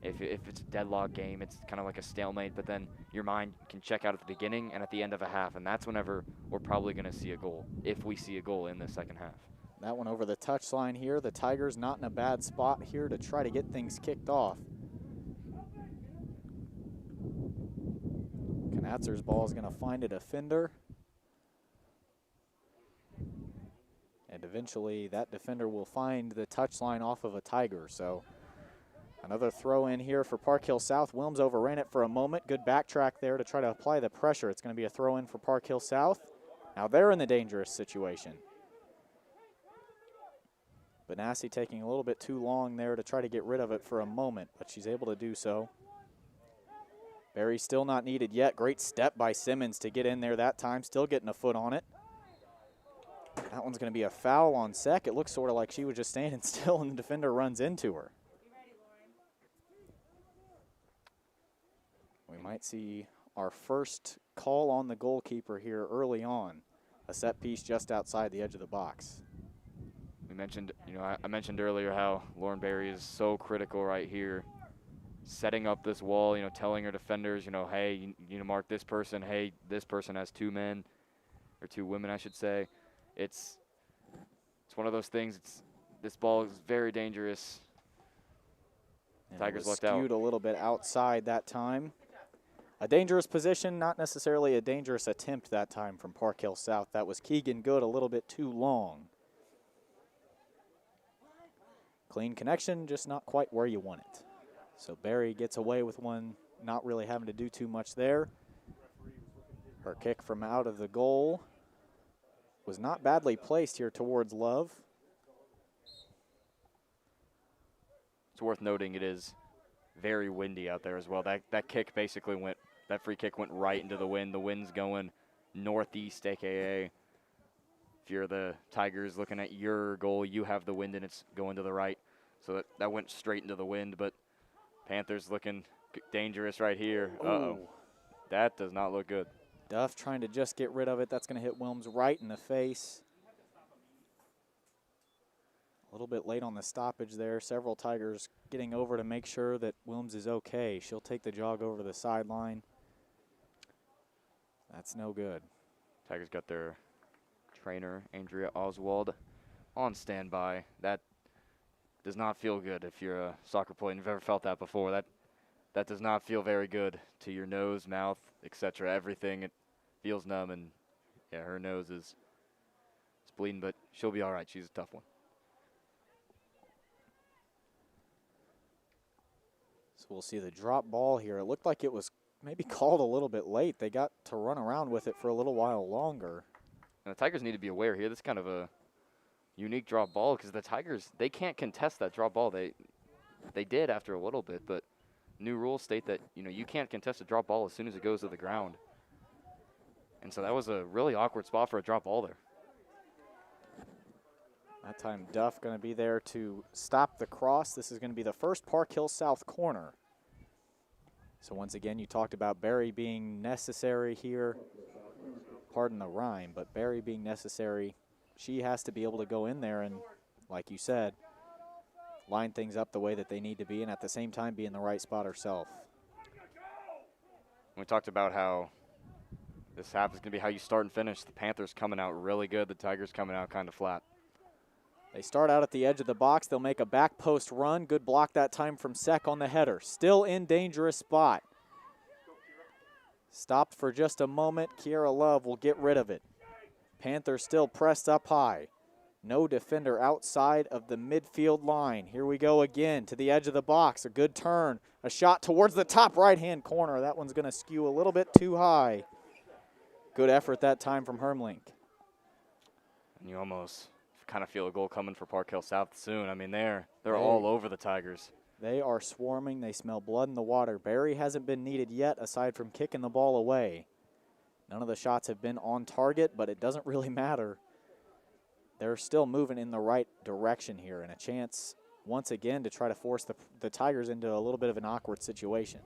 If it's a deadlock game, it's kind of like a stalemate, but then your mind can check out at the beginning and at the end of a half, and that's whenever we're probably going to see a goal, if we see a goal in the second half. That one over the touchline here. The Tigers not in a bad spot here to try to get things kicked off. Knatzer's ball is going to find a defender. And eventually that defender will find the touchline off of a Tiger. So another throw in here for Park Hill South. Wilms overran it for a moment. Good backtrack there to try to apply the pressure. It's going to be a throw in for Park Hill South. Now they're in the dangerous situation. Benassi taking a little bit too long there to try to get rid of it for a moment, but she's able to do so. Barry still not needed yet. Great step by Simmons to get in there that time, still getting a foot on it. That one's going to be a foul on Sec. It looks sort of like she was just standing still and the defender runs into her. We might see our first call on the goalkeeper here early on. A set piece just outside the edge of the box. We mentioned, I mentioned earlier how Lauren Berry is so critical right here, setting up this wall, telling her defenders, hey, you mark this person, hey, this person has two men, or two women, I should say. It's one of those things. This ball is very dangerous. And Tigers lucked skewed out. A little bit outside that time. A dangerous position, not necessarily a dangerous attempt that time from Park Hill South. That was Keegan Good, a little bit too long. Clean connection, just not quite where you want it. So Barry gets away with one, not really having to do too much there. Her kick from out of the goal was not badly placed here towards Love. It's worth noting it is very windy out there as well. That kick basically that free kick went right into the wind. The wind's going northeast, AKA if you're the Tigers looking at your goal, you have the wind and it's going to the right. So that went straight into the wind, but Panthers looking dangerous right here. Uh-oh. That does not look good. Duff trying to just get rid of it. That's going to hit Wilms right in the face. A little bit late on the stoppage there. Several Tigers getting over to make sure that Wilms is okay. She'll take the jog over to the sideline. That's no good. Tigers got their trainer, Andrea Oswald, on standby. That does not feel good if you're a soccer player and you've ever felt that before. That does not feel very good to your nose, mouth, etc. Everything. It feels numb, and yeah, her nose is bleeding, but she'll be all right. She's a tough one. we'll see the drop ball here. It looked like it was maybe called a little bit late. They got to run around with it for a little while longer. And the Tigers need to be aware here. This is kind of a unique drop ball because the Tigers, they can't contest that drop ball. They did after a little bit, but new rules state that, you can't contest a drop ball as soon as it goes to the ground. And so that was a really awkward spot for a drop ball there. That time Duff going to be there to stop the cross. This is going to be the first Park Hill South corner. So once again, you talked about Barry being necessary here. Pardon the rhyme, but Barry being necessary. She has to be able to go in there and, like you said, line things up the way that they need to be and at the same time be in the right spot herself. We talked about how this half is going to be how you start and finish. The Panthers coming out really good. The Tigers coming out kind of flat. They start out at the edge of the box. They'll make a back post run. Good block that time from Sek on the header. Still in dangerous spot. Stopped for just a moment. Kiera Love will get rid of it. Panthers still pressed up high. No defender outside of the midfield line. Here we go again to the edge of the box. A good turn. A shot towards the top right-hand corner. That one's going to skew a little bit too high. Good effort that time from Hermlink. And you almost kind of feel a goal coming for Park Hill South soon. I mean, they're all over the Tigers. They are swarming. They smell blood in the water. Barry hasn't been needed yet aside from kicking the ball away. None of the shots have been on target, but it doesn't really matter. They're still moving in the right direction here, and a chance once again to try to force the Tigers into a little bit of an awkward situation.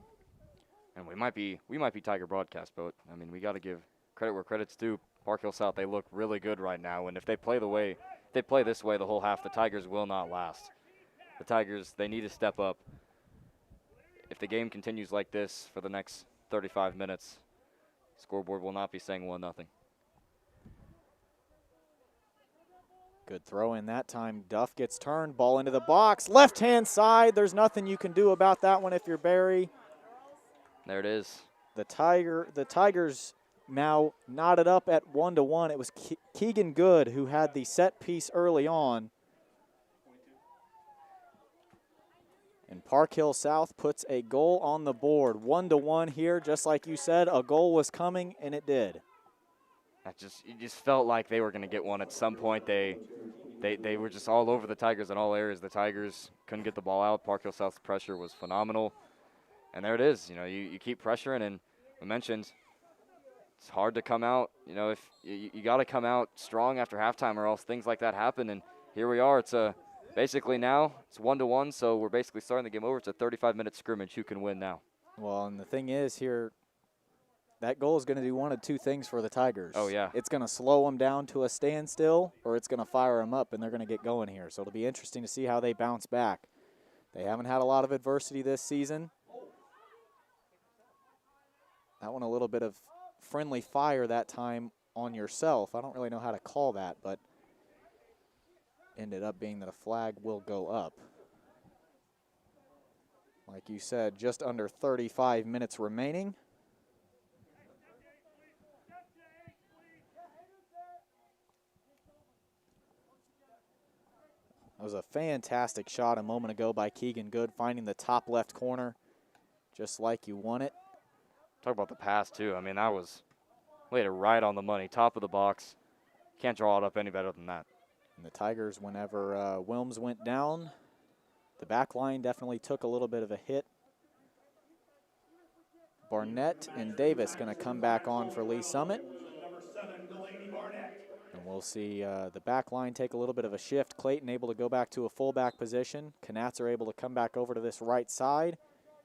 And we might be Tiger broadcast, but I mean, we got to give credit where credit's due. Park Hill South, they look really good right now, and if they play this way the whole half, the Tigers will not last. The Tigers, they need to step up. If the game continues like this for the next 35 minutes, scoreboard will not be saying 1-0. Good throw in that time. Duff gets turned, ball into the box. Left-hand side, there's nothing you can do about that one if you're Barry. There it is. The Tigers now knotted up at 1-1. It was Keegan Good who had the set piece early on. And Park Hill South puts a goal on the board. 1-1 here, just like you said, a goal was coming, and it did. It just felt like they were going to get one at some point. They were just all over the Tigers in all areas. The Tigers couldn't get the ball out. Park Hill South's pressure was phenomenal. And there it is. You keep pressuring, and we mentioned it's hard to come out. If you got to come out strong after halftime or else things like that happen. And here we are. It's basically now it's 1-1, so we're basically starting the game over. It's a 35-minute scrimmage. Who can win now? Well, and the thing is here, that goal is going to do one of two things for the Tigers. Oh, yeah. It's going to slow them down to a standstill, or it's going to fire them up, and they're going to get going here. So it'll be interesting to see how they bounce back. They haven't had a lot of adversity this season. That one a little bit of friendly fire that time on yourself. I don't really know how to call that, but ended up being that a flag will go up. Like you said, just under 35 minutes remaining. That was a fantastic shot a moment ago by Keegan Good, finding the top left corner just like you want it. Talk about the pass, too. I mean, that was laid it right on the money, top of the box. Can't draw it up any better than that. And the Tigers, whenever Wilms went down, the back line definitely took a little bit of a hit. Barnett and Davis going to come back on for Lee Summit. And we'll see the back line take a little bit of a shift. Clayton able to go back to a fullback position. Canats are able to come back over to this right side.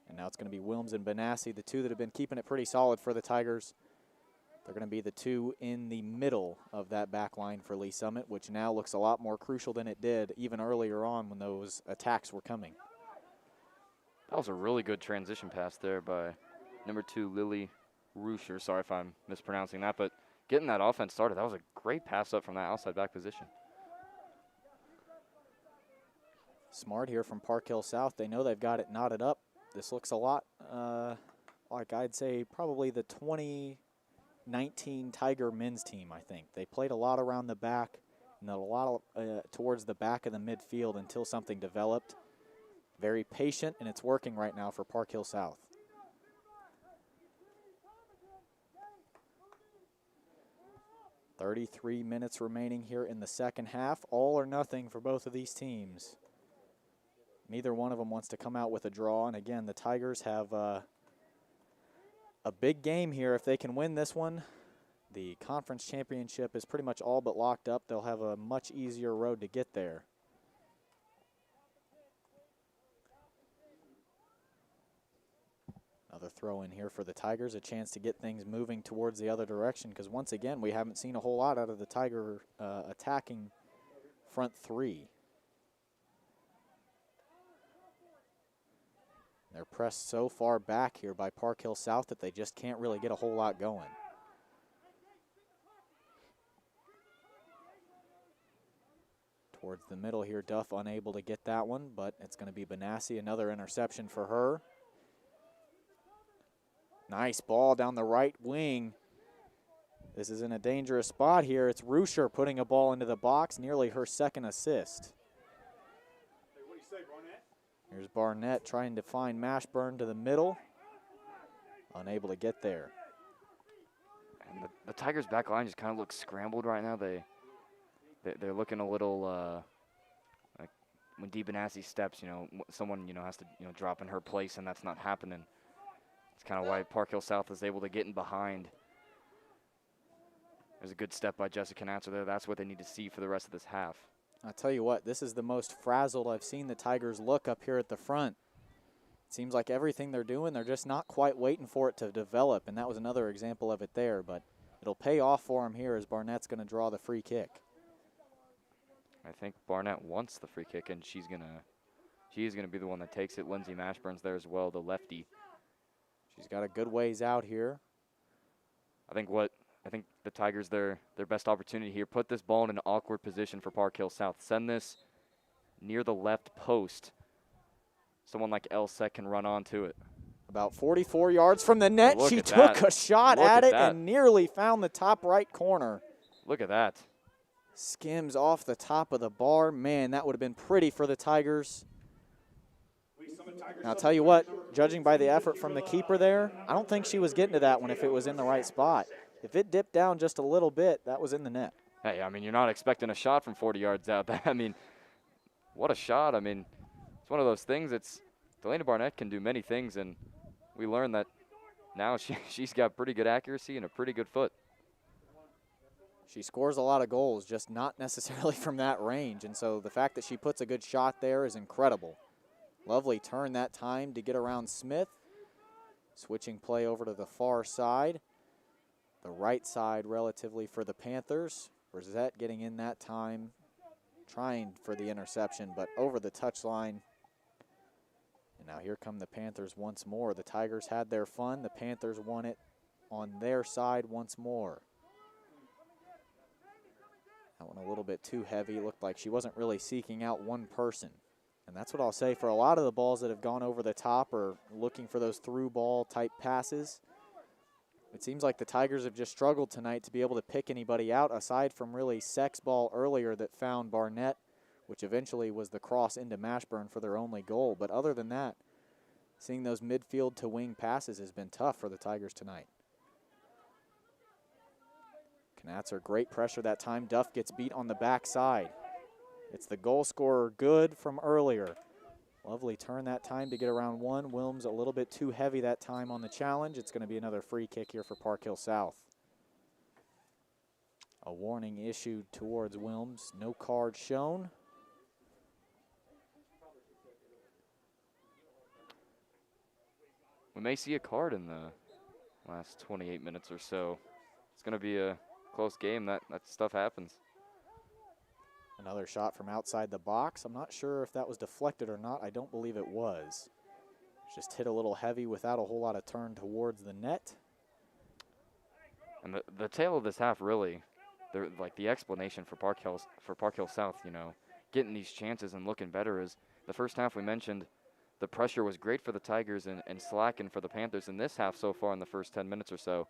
And now it's going to be Wilms and Benassi, the two that have been keeping it pretty solid for the Tigers. They're going to be the two in the middle of that back line for Lee Summit, which now looks a lot more crucial than it did even earlier on when those attacks were coming. That was a really good transition pass there by number 2, Lily Ruscher. Sorry if I'm mispronouncing that, but getting that offense started, that was a great pass up from that outside back position. Smart here from Park Hill South. They know they've got it knotted up. This looks a lot like I'd say probably the 2019 Tiger men's team, I think. They played a lot around the back and a lot towards the back of the midfield until something developed. Very patient, and it's working right now for Park Hill South. "33 minutes remaining here in the second half. All or nothing for both of these teams. Neither one of them wants to come out with a draw. And again, the Tigers have a big game here. If they can win this one, the conference championship is pretty much all but locked up. They'll have a much easier road to get there. Another throw in here for the Tigers, a chance to get things moving towards the other direction, because once again, we haven't seen a whole lot out of the Tiger attacking front three. They're pressed so far back here by Park Hill South that they just can't really get a whole lot going. Towards the middle here, Duff unable to get that one, but it's going to be Benassi, another interception for her. Nice ball down the right wing. This is in a dangerous spot here. It's Rusher putting a ball into the box, nearly her second assist. What do you say, Barnett? Here's Barnett trying to find Mashburn to the middle. Unable to get there. And the Tigers' back line just kind of looks scrambled right now. They're looking a little like when Dee Benassi steps, someone has to drop in her place, and that's not happening. It's kind of why Park Hill South is able to get in behind. There's a good step by Jessica Natzer there. That's what they need to see for the rest of this half. I'll tell you what, this is the most frazzled I've seen the Tigers look up here at the front. It seems like everything they're doing, they're just not quite waiting for it to develop, and that was another example of it there, but it'll pay off for them here as Barnett's going to draw the free kick. I think Barnett wants the free kick, and she's gonna be the one that takes it. Lindsay Mashburn's there as well, the lefty. She's got a good ways out here. I think the Tigers, their best opportunity here, put this ball in an awkward position for Park Hill South. Send this near the left post. Someone like LSHS can run onto it. About 44 yards from the net. Look She at took that. a shot Look at at it that. and nearly found the top right corner. Look at that. Skims off the top of the bar. Man, that would have been pretty for the Tigers. Now, I'll tell you what, judging by the effort from the keeper there, I don't think she was getting to that one if it was in the right spot. If it dipped down just a little bit, that was in the net. Hey, I mean, you're not expecting a shot from 40 yards out. I mean, what a shot. I mean, it's one of those things. Delaney Barnett can do many things, and we learned that now she's got pretty good accuracy and a pretty good foot. She scores a lot of goals, just not necessarily from that range, and so the fact that she puts a good shot there is incredible. Lovely turn that time to get around Smith. Switching play over to the far side. The right side relatively for the Panthers. Rosette getting in that time, trying for the interception, but over the touchline. And now here come the Panthers once more. The Tigers had their fun. The Panthers won it on their side once more. That one a little bit too heavy. Looked like she wasn't really seeking out one person. And that's what I'll say for a lot of the balls that have gone over the top or looking for those through ball type passes. It seems like the Tigers have just struggled tonight to be able to pick anybody out aside from really Sex ball earlier that found Barnett, which eventually was the cross into Mashburn for their only goal. But other than that, seeing those midfield to wing passes has been tough for the Tigers tonight. Knatzer, great pressure that time. Duff gets beat on the backside. It's the goal scorer good from earlier. Lovely turn that time to get around one. Wilms a little bit too heavy that time on the challenge. It's going to be another free kick here for Park Hill South. A warning issued towards Wilms. No card shown. We may see a card in the last 28 minutes or so. It's going to be a close game. That stuff happens. Another shot from outside the box. I'm not sure if that was deflected or not. I don't believe it was. Just hit a little heavy without a whole lot of turn towards the net. And the tail of this half really, like the explanation for Park Hill South, getting these chances and looking better is the first half we mentioned the pressure was great for the Tigers and slacking for the Panthers. In this half so far in the first 10 minutes or so,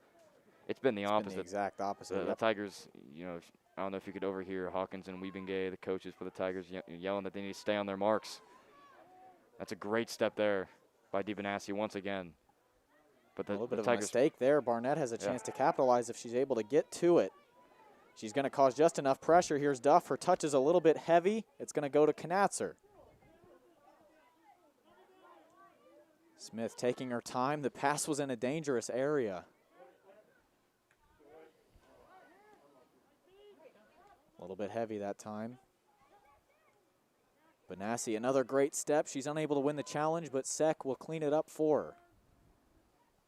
it's been the opposite. Been the exact opposite. The Tigers, I don't know if you could overhear Hawkins and Wiebengay, the coaches for the Tigers, yelling that they need to stay on their marks. That's a great step there by DiBenassi once again. But A little bit of a Tigers, mistake there. Barnett has a chance to capitalize if she's able to get to it. She's going to cause just enough pressure. Here's Duff. Her touch is a little bit heavy. It's going to go to Knatzer. Smith taking her time. The pass was in a dangerous area. A little bit heavy that time. Benassi, another great step. She's unable to win the challenge, but Sek will clean it up for her.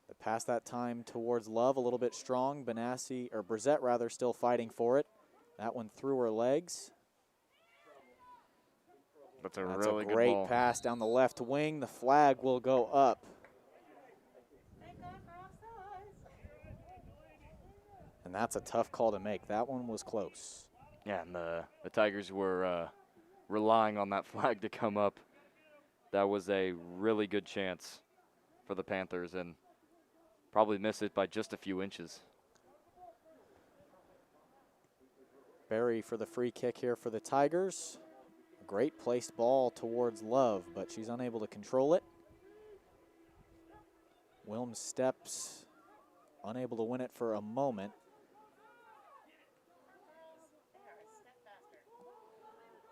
The pass that time towards Love, a little bit strong. Benassi, or Brissett rather, still fighting for it. That one through her legs. That's a really good great ball. pass down the left wing. The flag will go up. And that's a tough call to make. That one was close. Yeah, and the Tigers were relying on that flag to come up. That was a really good chance for the Panthers, and probably missed it by just a few inches. Berry for the free kick here for the Tigers. A great placed ball towards Love, but she's unable to control it. Wilms steps, unable to win it for a moment.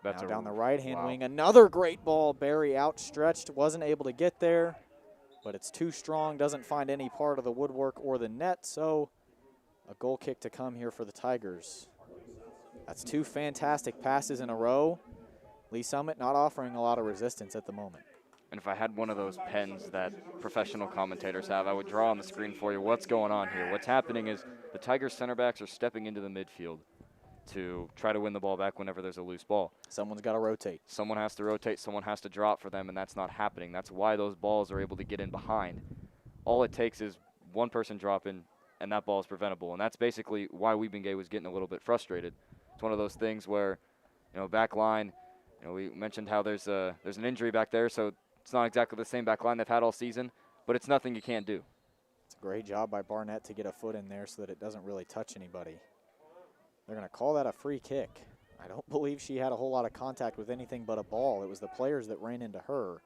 That's now a, down the right-hand wow. wing, another great ball. Berry outstretched, wasn't able to get there, but it's too strong, doesn't find any part of the woodwork or the net, so a goal kick to come here for the Tigers. That's two fantastic passes in a row. Lee Summit not offering a lot of resistance at the moment. And if I had one of those pens that professional commentators have, I would draw on the screen for you what's going on here. What's happening is the Tigers center backs are stepping into the midfield to try to win the ball back whenever there's a loose ball. Someone's got to rotate. Someone has to rotate, someone has to drop for them, and that's not happening. That's why those balls are able to get in behind. All it takes is one person dropping, and that ball is preventable. And that's basically why Wiebengay was getting a little bit frustrated. It's one of those things where, back line, we mentioned how there's an injury back there, so it's not exactly the same back line they've had all season, but it's nothing you can't do. It's a great job by Barnett to get a foot in there so that it doesn't really touch anybody. They're going to call that a free kick. I don't believe she had a whole lot of contact with anything but a ball. It was the players that ran into her.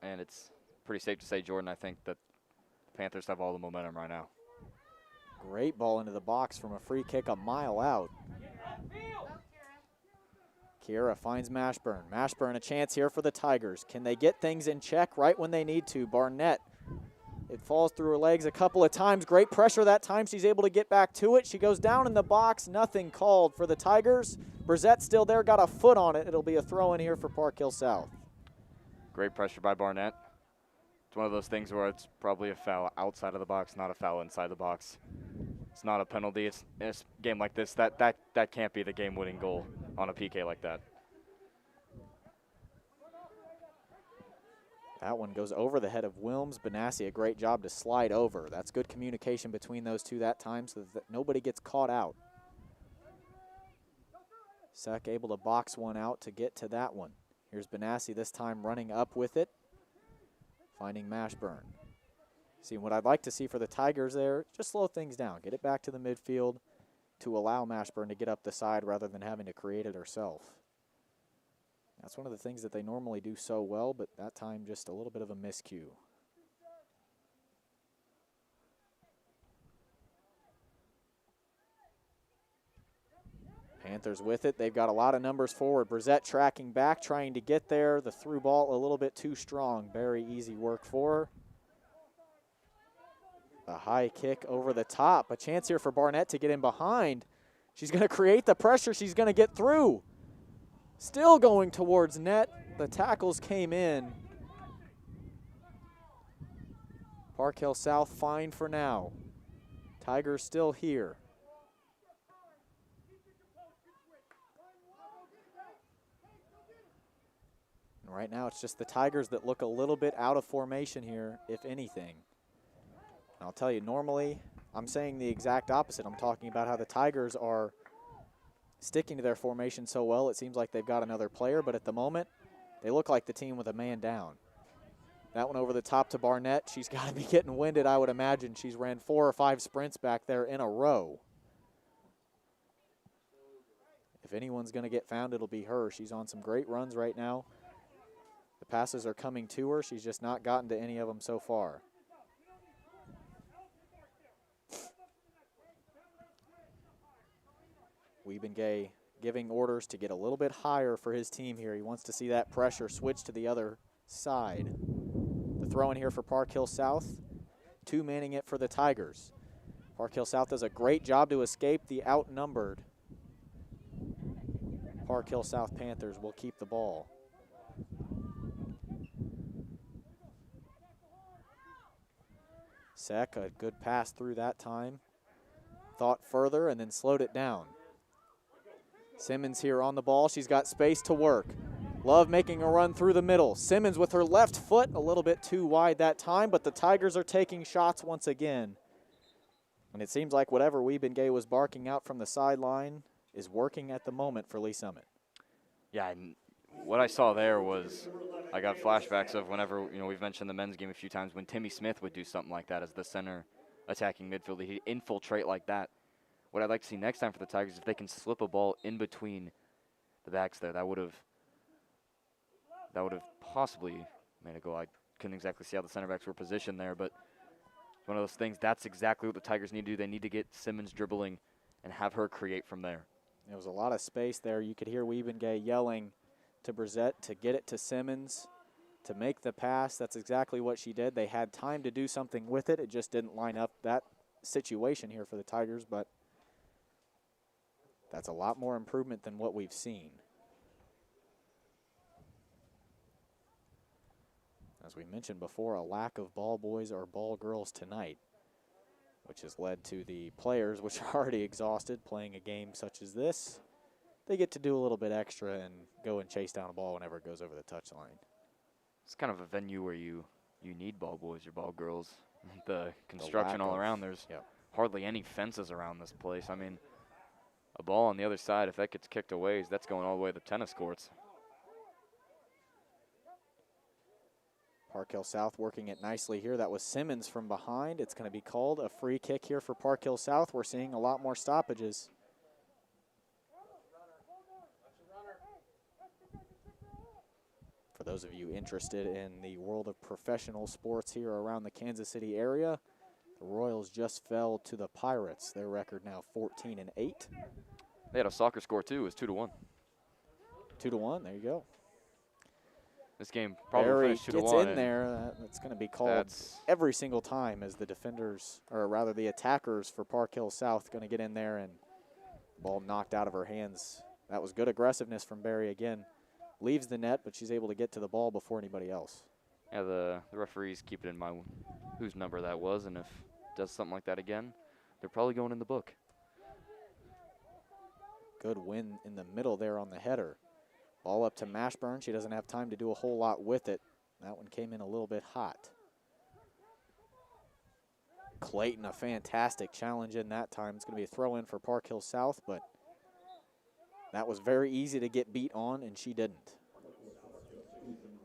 And it's pretty safe to say, Jordan, I think that the Panthers have all the momentum right now. Great ball into the box from a free kick a mile out. Kiera finds Mashburn. Mashburn a chance here for the Tigers. Can they get things in check right when they need to? Barnett, it falls through her legs a couple of times. Great pressure that time. She's able to get back to it. She goes down in the box. Nothing called for the Tigers. Brissett still there, got a foot on it. It'll be a throw in here for Park Hill South. Great pressure by Barnett. It's one of those things where it's probably a foul outside of the box, not a foul inside the box. It's not a penalty. It's in a game like this, that can't be the game-winning goal on a PK like that. That one goes over the head of Wilms. Benassi, a great job to slide over. That's good communication between those two that time so that nobody gets caught out. Sek able to box one out to get to that one. Here's Benassi this time running up with it, finding Mashburn. See, what I'd like to see for the Tigers there, just slow things down. Get it back to the midfield to allow Mashburn to get up the side rather than having to create it herself. That's one of the things that they normally do so well, but that time just a little bit of a miscue. Panthers with it. They've got a lot of numbers forward. Brissett tracking back, trying to get there. The through ball a little bit too strong. Very easy work for her. A high kick over the top. A chance here for Barnett to get in behind. She's going to create the pressure. She's going to get through. Still going towards net. The tackles came in. Park Hill South fine for now. Tigers still here. And right now it's just the Tigers that look a little bit out of formation here, if anything. And I'll tell you, normally I'm saying the exact opposite. I'm talking about how the Tigers are sticking to their formation so well, it seems like they've got another player, but at the moment, they look like the team with a man down. That one over the top to Barnett. She's got to be getting winded, I would imagine. She's ran 4 or 5 sprints back there in a row. If anyone's going to get found, it'll be her. She's on some great runs right now. The passes are coming to her. She's just not gotten to any of them so far. Wiebengay giving orders to get a little bit higher for his team here. He wants to see that pressure switch to the other side. The throw in here for Park Hill South. 2 manning it for the Tigers. Park Hill South does a great job to escape the outnumbered Park Hill South Panthers. Will keep the ball. Seck, a good pass through that time. Thought further and then slowed it down. Simmons here on the ball. She's got space to work. Love making a run through the middle. Simmons with her left foot a little bit too wide that time, but the Tigers are taking shots once again. And it seems like whatever Wiebengay was barking out from the sideline is working at the moment for Lee Summit. Yeah, and what I saw there was, I got flashbacks of whenever, we've mentioned the men's game a few times, when Timmy Smith would do something like that as the center attacking midfielder. He'd infiltrate like that. What I'd like to see next time for the Tigers, if they can slip a ball in between the backs there, that would have possibly made a goal. I couldn't exactly see how the center backs were positioned there, but one of those things, that's exactly what the Tigers need to do. They need to get Simmons dribbling and have her create from there. There was a lot of space there. You could hear Wiebengay yelling to Brissett to get it to Simmons, to make the pass. That's exactly what she did. They had time to do something with it. It just didn't line up that situation here for the Tigers, but that's a lot more improvement than what we've seen. As we mentioned before, a lack of ball boys or ball girls tonight, which has led to the players, which are already exhausted, playing a game such as this. They get to do a little bit extra and go and chase down a ball whenever it goes over the touchline. It's kind of a venue where you need ball boys or ball girls. The construction all around, there's hardly any fences around this place. I mean, a ball on the other side, if that gets kicked away, that's going all the way to the tennis courts. Park Hill South working it nicely here. That was Simmons from behind. It's going to be called a free kick here for Park Hill South. We're seeing a lot more stoppages. For those of you interested in the world of professional sports here around the Kansas City area, the Royals just fell to the Pirates. Their record now 14-8. They had a soccer score too. It was 2-1. 2-1. There you go. This game probably Barry finished 2-1. gets in there. That's going to be called every single time as the defenders, or rather the attackers for Park Hill South, going to get in there and ball knocked out of her hands. That was good aggressiveness from Barry again. Leaves the net, but she's able to get to the ball before anybody else. Yeah, the referees keep it in mind whose number that was, and if it does something like that again, they're probably going in the book. Good win in the middle there on the header. Ball up to Mashburn. She doesn't have time to do a whole lot with it. That one came in a little bit hot. Clayton, a fantastic challenge in that time. It's going to be a throw in for Park Hill South, but that was very easy to get beat on, and she didn't.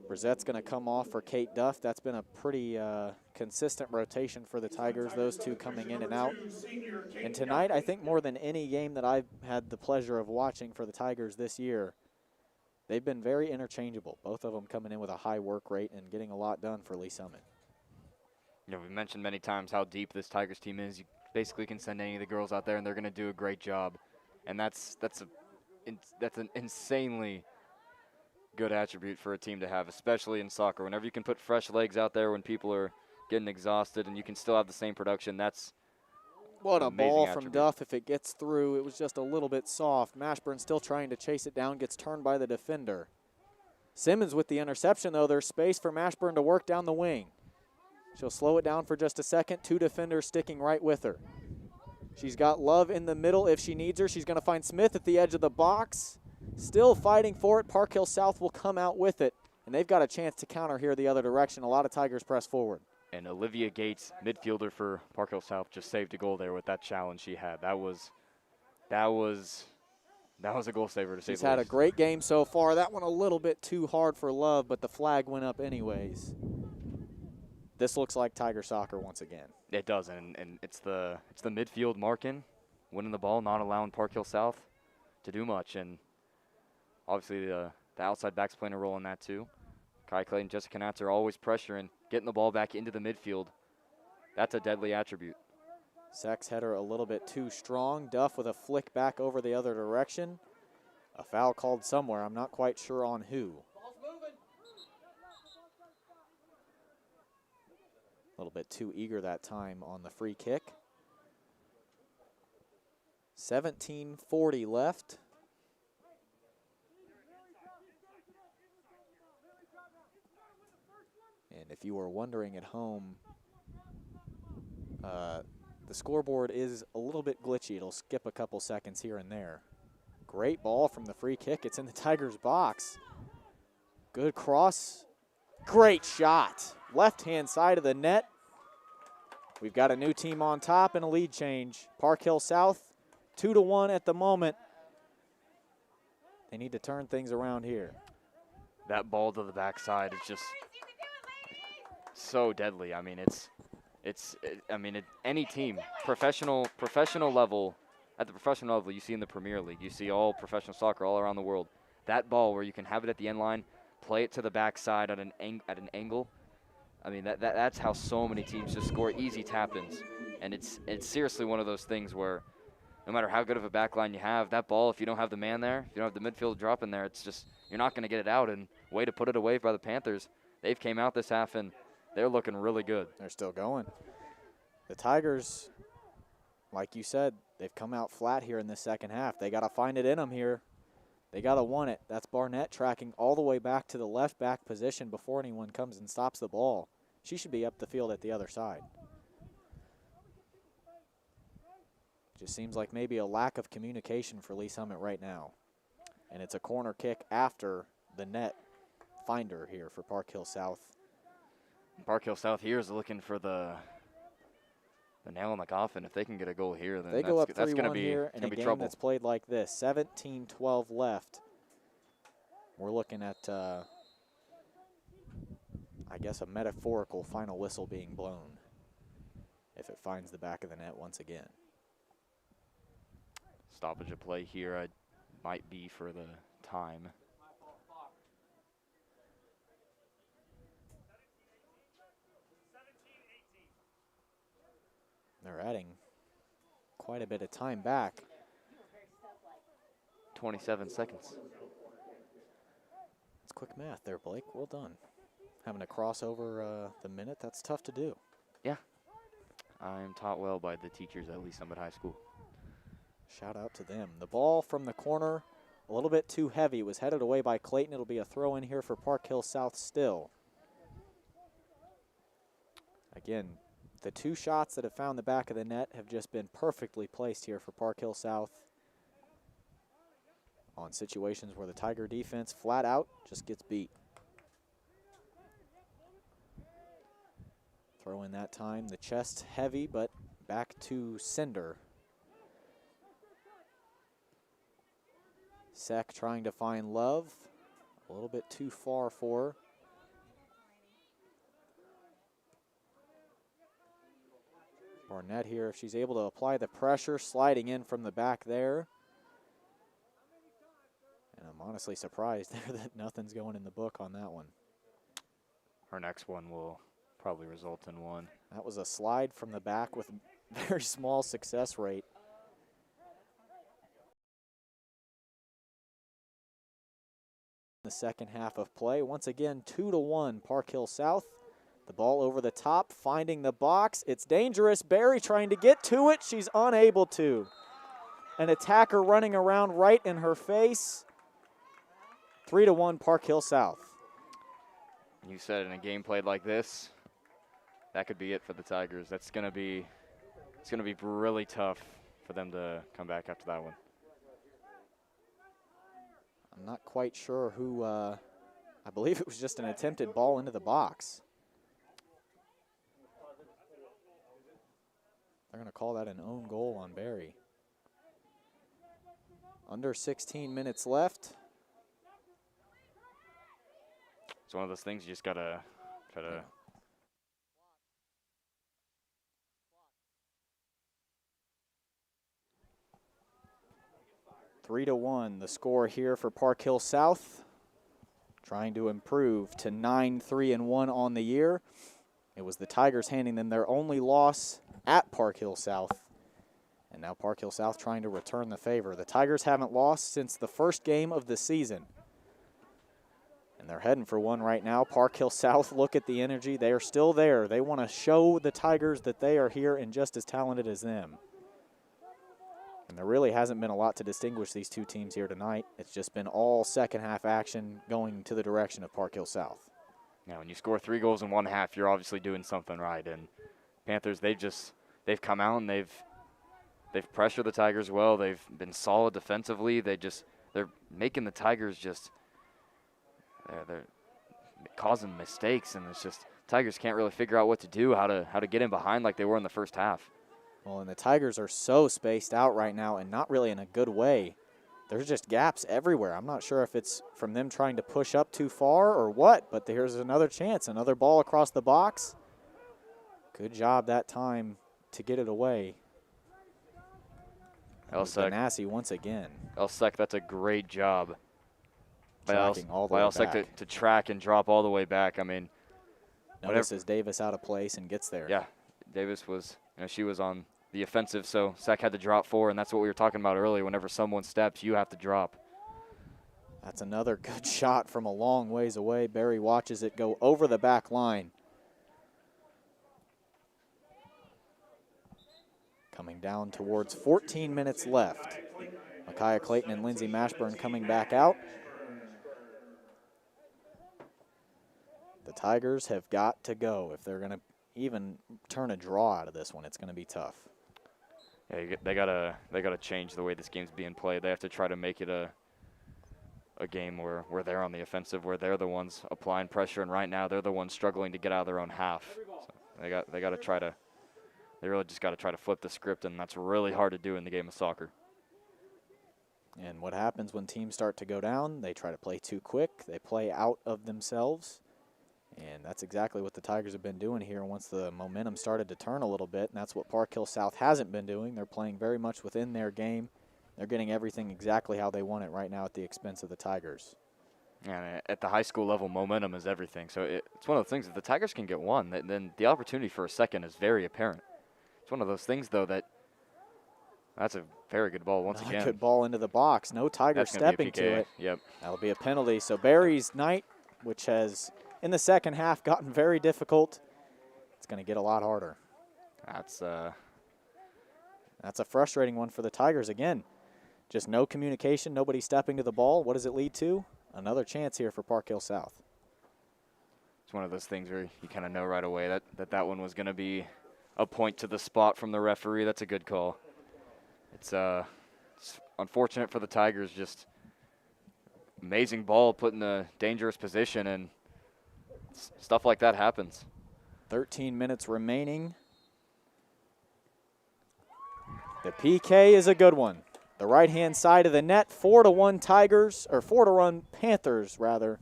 Brissette's going to come off for Kate Duff. That's been a pretty consistent rotation for the Tigers, those two coming in and out. And tonight, I think more than any game that I've had the pleasure of watching for the Tigers this year, they've been very interchangeable. Both of them coming in with a high work rate and getting a lot done for Lee Summit. We've mentioned many times how deep this Tigers team is. You basically can send any of the girls out there, and they're going to do a great job. And that's an insanely good attribute for a team to have, especially in soccer. Whenever you can put fresh legs out there when people are getting exhausted and you can still have the same production, that's what a ball attribute. From Duff. If it gets through, it was just a little bit soft. Mashburn still trying to chase it down, gets turned by the defender. Simmons with the interception, though. There's space for Mashburn to work down the wing. She'll slow it down for just a second. 2 defenders sticking right with her. She's got Love in the middle if she needs her. She's going to find Smith at the edge of the box. Still fighting for it. Park Hill South will come out with it, and they've got a chance to counter here the other direction. A lot of Tigers press forward. And Olivia Gates, midfielder for Park Hill South, just saved a goal there with that challenge she had. That was a goal saver to say the least. She's had a great game so far. That one a little bit too hard for Love, but the flag went up anyways. this looks like Tiger soccer once again. It does, and it's the midfield marking, winning the ball, not allowing Park Hill South to do much, and obviously the outside backs playing a role in that too. Kai Clay and Jessica Natz are always pressuring, getting the ball back into the midfield. That's a deadly attribute. Sex header a little bit too strong. Duff with a flick back over the other direction. A foul called somewhere. I'm not quite sure on who. A little bit too eager that time on the free kick. 17:40 left. And if you were wondering at home, the scoreboard is a little bit glitchy. It'll skip a couple seconds here and there. Great ball from the free kick. It's in the Tigers' box. Good cross. Great shot. Left-hand side of the net. We've got a new team on top and a lead change. Park Hill South, 2-1 at the moment. They need to turn things around here. That ball to the backside is just so deadly. I mean, any team, professional level, at the professional level, you see in the Premier League, you see all professional soccer all around the world. That ball where you can have it at the end line, play it to the backside at an angle. I mean, that's how so many teams just score easy tap-ins. And it's seriously one of those things where no matter how good of a back line you have, that ball, if you don't have the man there, if you don't have the midfield drop in there, it's just, you're not going to get it out. And way to put it away by the Panthers. They've came out this half, and they're looking really good. They're still going. The Tigers, like you said, they've come out flat here in the second half. They got to find it in them here. They got to want it. That's Barnett tracking all the way back to the left back position before anyone comes and stops the ball. She should be up the field at the other side. Just seems like maybe a lack of communication for Lee Summit right now. And it's a corner kick after the net finder here for Park Hill South. Park Hill South here is looking for the nail in the coffin. If they can get a goal here, then they go up 3-1 be here in a game trouble. that's played like this. 17-12 left. We're looking at, I guess, a metaphorical final whistle being blown if it finds the back of the net once again. Stoppage of play here might be for the time. They're adding quite a bit of time back. 27 seconds. It's quick math there, Blake. Well done. Having to cross over the minute, that's tough to do. Yeah. I'm taught well by the teachers at Lee Summit High School. Shout out to them. The ball from the corner, a little bit too heavy. It was headed away by Clayton. It'll be a throw in here for Park Hill South still. Again, the two shots that have found the back of the net have just been perfectly placed here for Park Hill South on situations where the Tiger defense flat out just gets beat. Throw in that time. The chest heavy, but back to Cinder. Sek trying to find Love. A little bit too far for her. Barnett here, if she's able to apply the pressure, sliding in from the back there. And I'm honestly surprised there that nothing's going in the book on that one. Her next one will probably result in one. That was a slide from the back with very small success rate. The second half of play, once again 2-1 Park Hill South. The ball over the top, finding the box. It's dangerous. Barry trying to get to it. She's unable to. An attacker running around right in her face. 3-1 Park Hill South. You said in a game played like this, that could be it for the Tigers. It's gonna be really tough for them to come back after that one. I'm not quite sure who, I believe it was just an attempted ball into the box. They're going to call that an own goal on Barry. Under 16 minutes left. It's one of those things you just got to try to 3-1, the score here for Park Hill South, trying to improve to 9-3-1 on the year. It was the Tigers handing them their only loss at Park Hill South, and now Park Hill South trying to return the favor. The Tigers haven't lost since the first game of the season, and they're heading for one right now. Park Hill South, look at the energy. They are still there. They want to show the Tigers that they are here and just as talented as them. And there really hasn't been a lot to distinguish these two teams here tonight. It's just been all second half action going to the direction of Park Hill South. Now, when you score 3 goals in 1/2, you're obviously doing something right. And Panthers, they've come out and they've pressured the Tigers well. They've been solid defensively. They're making the Tigers they're causing mistakes, and it's just Tigers can't really figure out what to do, how to get in behind like they were in the first half. Well, and the Tigers are so spaced out right now, and not really in a good way. There's just gaps everywhere. I'm not sure if it's from them trying to push up too far or what, but here's another chance, another ball across the box. Good job that time to get it away. Ganassi once again. Elsek, that's a great job. Tracking all the way back. To track and drop all the way back. I mean, notices Davis out of place and gets there. Yeah, Davis was, she was on the offensive, so Sek had to drop 4, and that's what we were talking about earlier. Whenever someone steps, you have to drop. That's another good shot from a long ways away. Barry watches it go over the back line. Coming down towards 14 minutes left. Micaiah Clayton and Lindsay Mashburn coming back out. The Tigers have got to go. If they're going to even turn a draw out of this one, it's going to be tough. Yeah, they gotta change the way this game's being played. They have to try to make it a game where they're on the offensive, where they're the ones applying pressure, and right now they're the ones struggling to get out of their own half. So they really just got to try to flip the script, and that's really hard to do in the game of soccer. And what happens when teams start to go down? They try to play too quick. They play out of themselves. And that's exactly what the Tigers have been doing here once the momentum started to turn a little bit, and that's what Park Hill South hasn't been doing. They're playing very much within their game. They're getting everything exactly how they want it right now at the expense of the Tigers. And at the high school level, momentum is everything. So it's one of those things, if the Tigers can get one, then the opportunity for a second is very apparent. It's one of those things, though, that's a very good ball once again. Good ball into the box. No Tigers stepping to it. Yep. That'll be a penalty. So Barry's night, which has in the second half gotten very difficult, it's going to get a lot harder. That's a frustrating one for the Tigers. Again, just no communication, nobody stepping to the ball. What does it lead to? Another chance here for Park Hill South. It's one of those things where you kind of know right away that one was going to be a point to the spot from the referee. That's a good call. It's unfortunate for the Tigers. Just amazing ball put in a dangerous position, and stuff like that happens. 13 minutes remaining. The PK is a good one. The right-hand side of the net, 4-1 Tigers, or 4-1 Panthers, rather.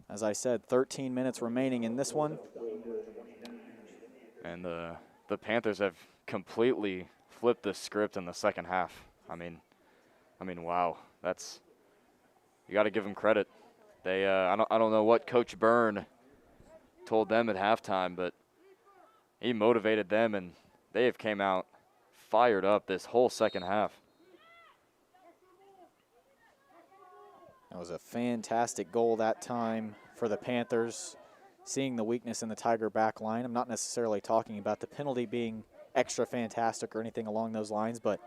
As I said, 13 minutes remaining in this one. And the Panthers have completely flipped the script in the second half. I mean, wow. You got to give them credit. They, I don't know what Coach Byrne told them at halftime, but he motivated them, and they have came out fired up this whole second half. That was a fantastic goal that time for the Panthers, seeing the weakness in the Tiger back line. I'm not necessarily talking about the penalty being extra fantastic or anything along those lines, but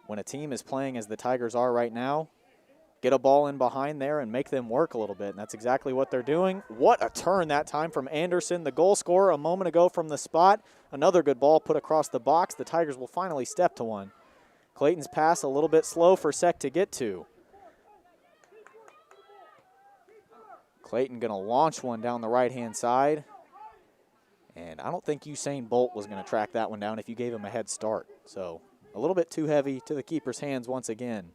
when a team is playing as the Tigers are right now, get a ball in behind there and make them work a little bit, and that's exactly what they're doing. What a turn that time from Anderson, the goal scorer a moment ago from the spot. Another good ball put across the box. The Tigers will finally step to one. Clayton's pass a little bit slow for Sek to get to. Clayton going to launch one down the right-hand side. And I don't think Usain Bolt was going to track that one down if you gave him a head start. So a little bit too heavy to the keeper's hands once again.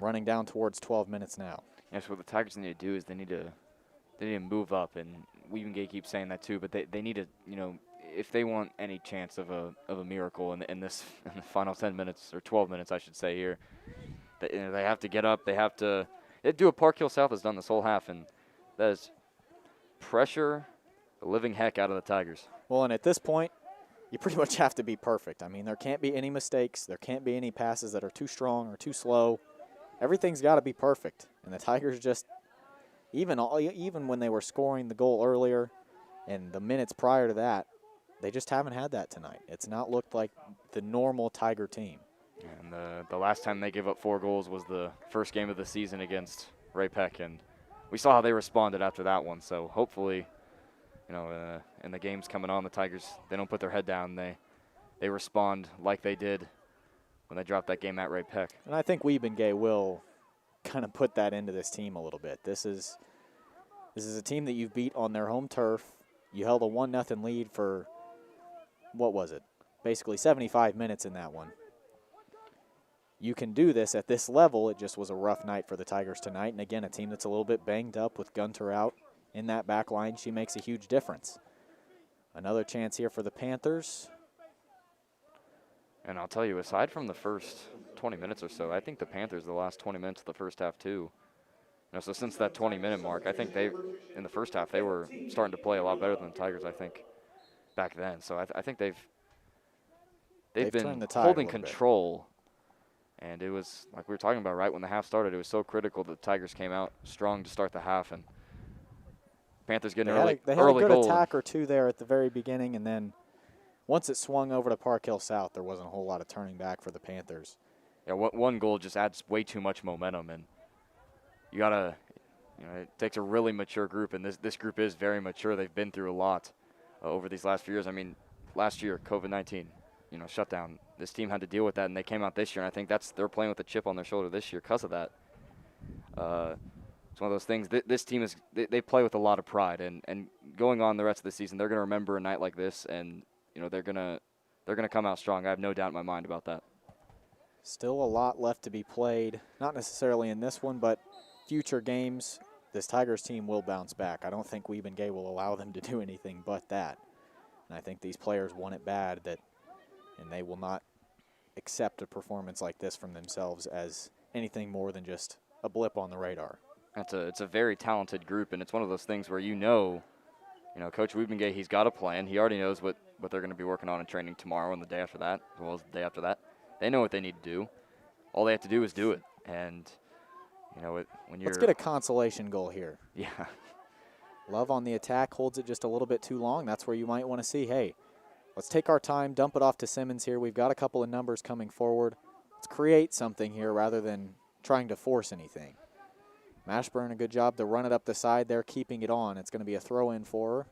Running down towards 12 minutes now. Yes, what the Tigers need to do is they need to move up, and Weavengate keeps saying that too, but they need to, if they want any chance of a miracle in the final 10 minutes or 12 minutes, I should say here, they have to get up. They do what Park Hill South has done this whole half, and that is pressure the living heck out of the Tigers. Well, and at this point, you pretty much have to be perfect. I mean, there can't be any mistakes. There can't be any passes that are too strong or too slow. Everything's got to be perfect. And the Tigers just, even when they were scoring the goal earlier and the minutes prior to that, they just haven't had that tonight. It's not looked like the normal Tiger team. And the last time they gave up 4 goals was the first game of the season against Ray Peck, and we saw how they responded after that one. So hopefully, in the games coming on, the Tigers, they don't put their head down. They respond like they did when they dropped that game at Ray Peck. And I think Wiebengay will kind of put that into this team a little bit. This is a team that you've beat on their home turf. You held a 1-0 lead for, what was it, basically 75 minutes in that one. You can do this at this level. It just was a rough night for the Tigers tonight. And again, a team that's a little bit banged up with Gunter out in that back line. She makes a huge difference. Another chance here for the Panthers. And I'll tell you, aside from the first 20 minutes or so, I think the Panthers, the last 20 minutes of the first half too. So since that 20-minute mark, I think in the first half, they were starting to play a lot better than the Tigers, I think, back then. So I think they've been holding control. And it was, like we were talking about, right when the half started, it was so critical that the Tigers came out strong to start the half. And Panthers getting They had early a good goal. attack or two there at the very beginning, and then once it swung over to Park Hill South, there wasn't a whole lot of turning back for the Panthers. Yeah, one goal just adds way too much momentum, and you gotta, it takes a really mature group, and this group is very mature. They've been through a lot over these last few years. I mean, last year, COVID-19, shutdown. This team had to deal with that, and they came out this year, and I think they're playing with a chip on their shoulder this year because of that. It's one of those things. This team they play with a lot of pride, and going on the rest of the season, they're going to remember a night like this, and they're gonna come out strong. I have no doubt in my mind about that. Still a lot left to be played, not necessarily in this one, but future games. This Tigers team will bounce back. I don't think Wiebengay will allow them to do anything but that. And I think these players want it bad, and they will not accept a performance like this from themselves as anything more than just a blip on the radar. It's a very talented group, and it's one of those things where Coach Wiebengay, he's got a plan. He already knows what they're going to be working on in training tomorrow and the day after that, as well as the day after that. They know what they need to do. All they have to do is do it. And, when you're... Let's get a consolation goal here. Yeah. Love on the attack, holds it just a little bit too long. That's where you might want to see, hey, let's take our time, dump it off to Simmons here. We've got a couple of numbers coming forward. Let's create something here rather than trying to force anything. Mashburn, a good job to run it up the side there, keeping it on. It's going to be a throw-in for her.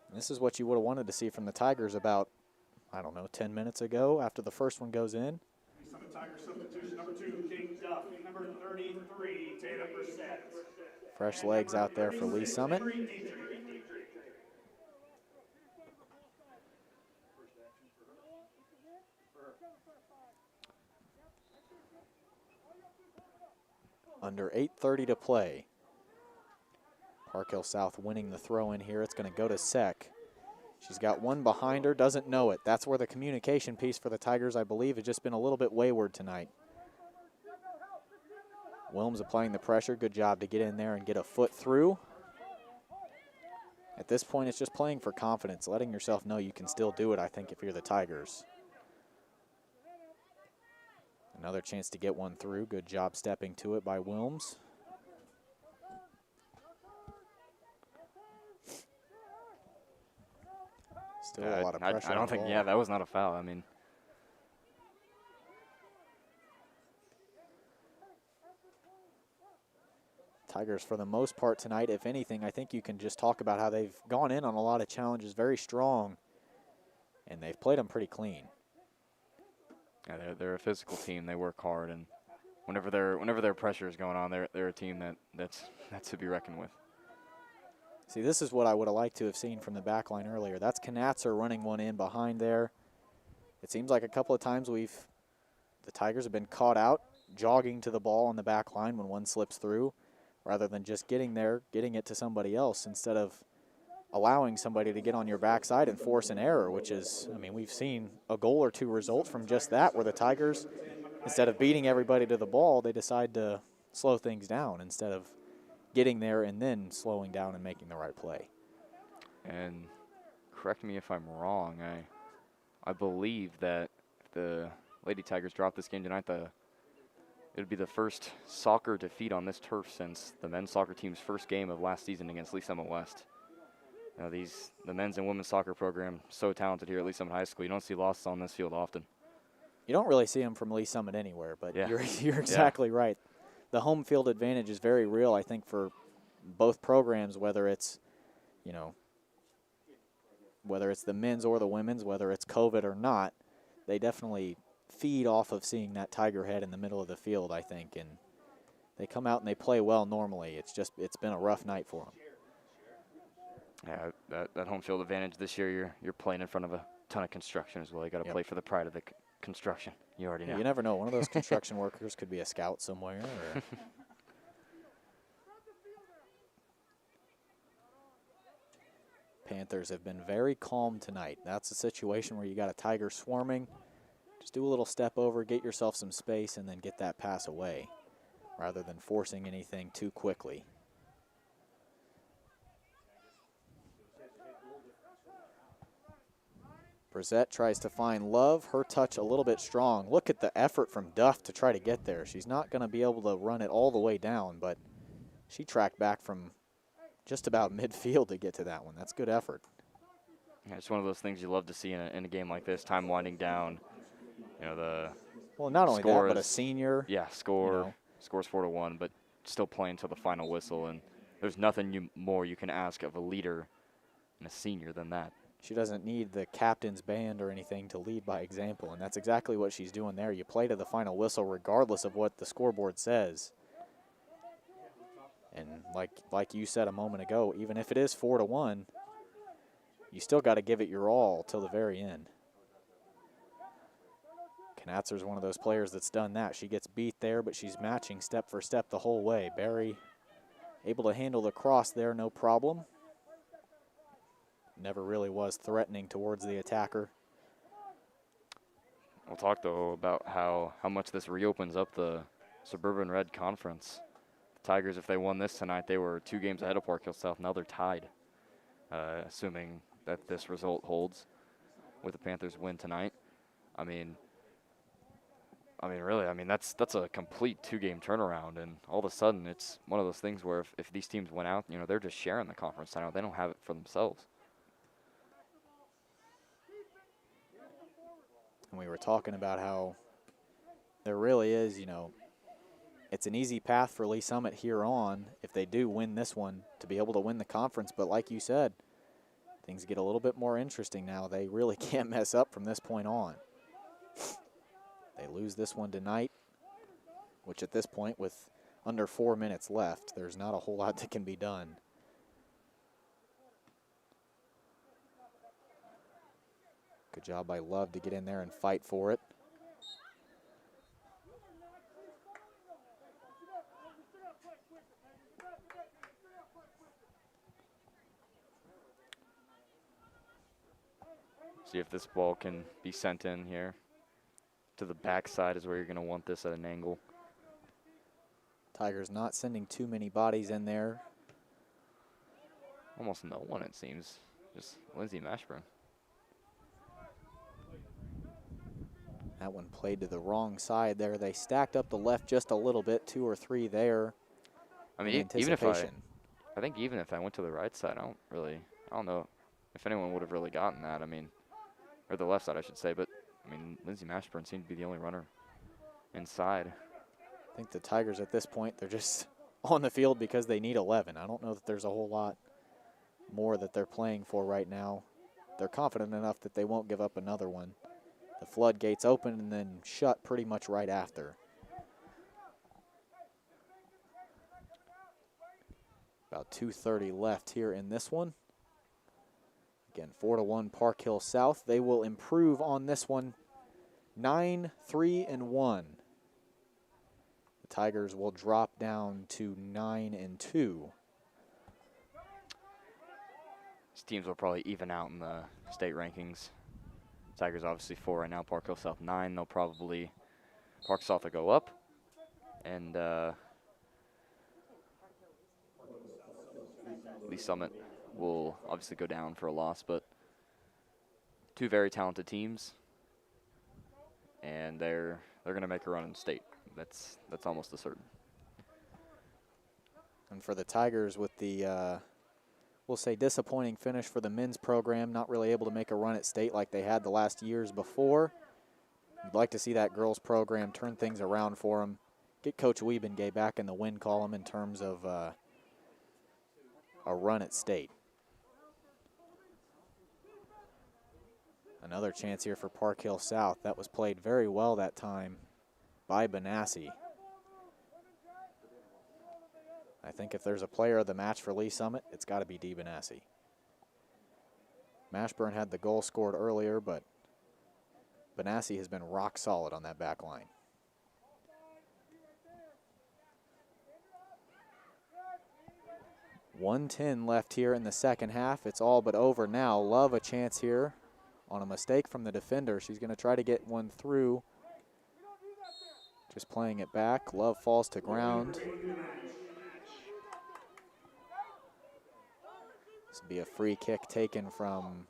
And this is what you would have wanted to see from the Tigers about, 10 minutes ago after the first one goes in. Tiger substitution number 2, King Duff. Number 33, Tatum Brissett. Fresh legs out there for Lee Summit. Under 8:30 to play. Park Hill South winning the throw-in here. It's going to go to Sek. She's got one behind her, doesn't know it. That's where the communication piece for the Tigers, I believe, has just been a little bit wayward tonight. Wilms applying the pressure. Good job to get in there and get a foot through. At this point, it's just playing for confidence, letting yourself know you can still do it, I think, if you're the Tigers. Another chance to get one through. Good job stepping to it by Wilms. Still a lot of pressure. I don't think, that was not a foul. I mean, Tigers, for the most part tonight, if anything, I think you can just talk about how they've gone in on a lot of challenges very strong, and they've played them pretty clean. Yeah, they're a physical team. They work hard, and whenever their pressure is going on, they're a team that's to be reckoned with. See, this is what I would have liked to have seen from the back line earlier. That's Knatzer running one in behind there. It seems like a couple of times the Tigers have been caught out, jogging to the ball on the back line when one slips through, rather than just getting there, getting it to somebody else instead of allowing somebody to get on your backside and force an error, which is, I mean, we've seen a goal or two result from just that, where the Tigers, instead of beating everybody to the ball, they decide to slow things down instead of getting there and then slowing down and making the right play. And correct me if I'm wrong, I believe that if the Lady Tigers drop this game tonight, it would be the first soccer defeat on this turf since the men's soccer team's first game of last season against Lee Summit West. You know, the men's and women's soccer program, so talented here at Lee Summit High School. You don't see losses on this field often. You don't really see them from Lee Summit anywhere, but yeah. you're exactly right. The home field advantage is very real, I think, for both programs, whether it's, you know, whether it's the men's or the women's, whether it's COVID or not. They definitely feed off of seeing that Tiger head in the middle of the field, I think, and they come out and they play well normally. It's been a rough night for them. Yeah, that home field advantage this year, you're playing in front of a ton of construction as well. You got to play for the pride of the construction. You already know. You never know. One of those construction workers could be a scout somewhere. Or Panthers have been very calm tonight. That's a situation where you got a Tiger swarming. Just do a little step over, get yourself some space, and then get that pass away rather than forcing anything too quickly. Brissette tries to find Love. Her touch a little bit strong. Look at the effort from Duff to try to get there. She's not going to be able to run it all the way down, but she tracked back from just about midfield to get to that one. That's good effort. Yeah, it's one of those things you love to see in a game like this. Time winding down. You know, well, not only that, but a senior. Yeah, scores 4-1, but still playing till the final whistle. And there's nothing more you can ask of a leader and a senior than that. She doesn't need the captain's band or anything to lead by example, and that's exactly what she's doing there. You play to the final whistle regardless of what the scoreboard says. And like you said a moment ago, even if it is 4-1, you still got to give it your all till the very end. Knatzer's one of those players that's done that. She gets beat there, but she's matching step for step the whole way. Barry able to handle the cross there, no problem. Never really was threatening towards the attacker. We'll talk, though, about how much this reopens up the Suburban Red Conference. The Tigers, if they won this tonight, they were 2 games ahead of Park Hill South. Now they're tied, assuming that this result holds with the Panthers win tonight. I mean, really, that's a complete 2-game turnaround, and all of a sudden it's one of those things where if these teams went out, you know, they're just sharing the conference title. They don't have it for themselves. And we were talking about how there really is, you know, it's an easy path for Lee Summit here on if they do win this one to be able to win the conference. But like you said, things get a little bit more interesting now. They really can't mess up from this point on. They lose this one tonight, which at this point, with under 4 minutes left, there's not a whole lot that can be done. Good job by Love to get in there and fight for it. See if this ball can be sent in here. To the backside is where you're going to want this at an angle. Tigers not sending too many bodies in there. Almost no one, it seems. Just Lindsay Mashburn. That one played to the wrong side there. They stacked up the left just a little bit, 2 or 3 there. I mean, even if I think even if I went to the right side, I don't know if anyone would have really gotten that. I mean, or the left side, I should say. But I mean, Lindsay Mashburn seemed to be the only runner inside. I think the Tigers at this point, they're just on the field because they need 11. I don't know that there's a whole lot more that they're playing for right now. They're confident enough that they won't give up another one. The floodgates open and then shut pretty much right after. About 2:30 left here in this one. Again, 4-1 Park Hill South. They will improve on this one, 9-3-1. The Tigers will drop down to 9-2. teams will probably even out in the state rankings. Tigers obviously 4 right now, Park Hill South 9. They'll probably, Park South will go up, and Lee Summit will obviously go down for a loss, but 2 very talented teams, and they're going to make a run in state. That's almost a certain. And for the Tigers, with the, we'll say, disappointing finish for the men's program, not really able to make a run at state like they had the last years before. You'd like to see that girls program turn things around for them, get Coach Wiebengay back in the win column in terms of a run at state. Another chance here for Park Hill South. That was played very well that time by Benassi. I think if there's a player of the match for Lee Summit, it's got to be Dee Benassi. Mashburn had the goal scored earlier, but Benassi has been rock solid on that back line. .110 left here in the second half. It's all but over now. Love a chance here on a mistake from the defender. She's going to try to get one through. Just playing it back. Love falls to ground. This will be a free kick taken from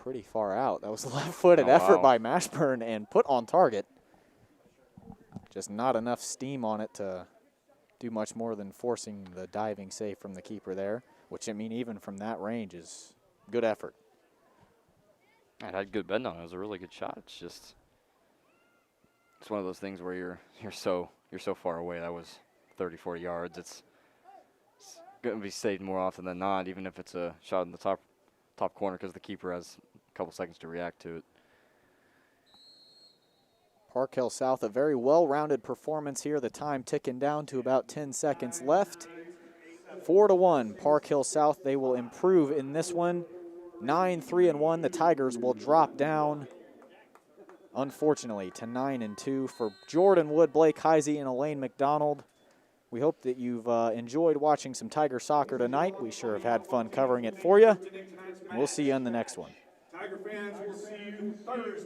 pretty far out. That was a left-footed effort by Mashburn and put on target. Just not enough steam on it to do much more than forcing the diving save from the keeper there, which, I mean, even from that range is good effort. It had good bend on it. It was a really good shot. It's just, it's one of those things where you're so far away. That was 30, 40 yards. It's going to be saved more often than not, even if it's a shot in the top corner, because the keeper has a couple seconds to react to it. Park Hill South, a very well-rounded performance here. The time ticking down to about 10 seconds left. 4-1, Park Hill South. They will improve in this one. 9-3-1. The Tigers will drop down, unfortunately, to 9-2. For Jordan Wood, Blake Heisey, and Elaine McDonald, we hope that you've enjoyed watching some Tiger soccer tonight. We sure have had fun covering it for you. We'll see you on the next one. Tiger fans, we'll see you Thursday.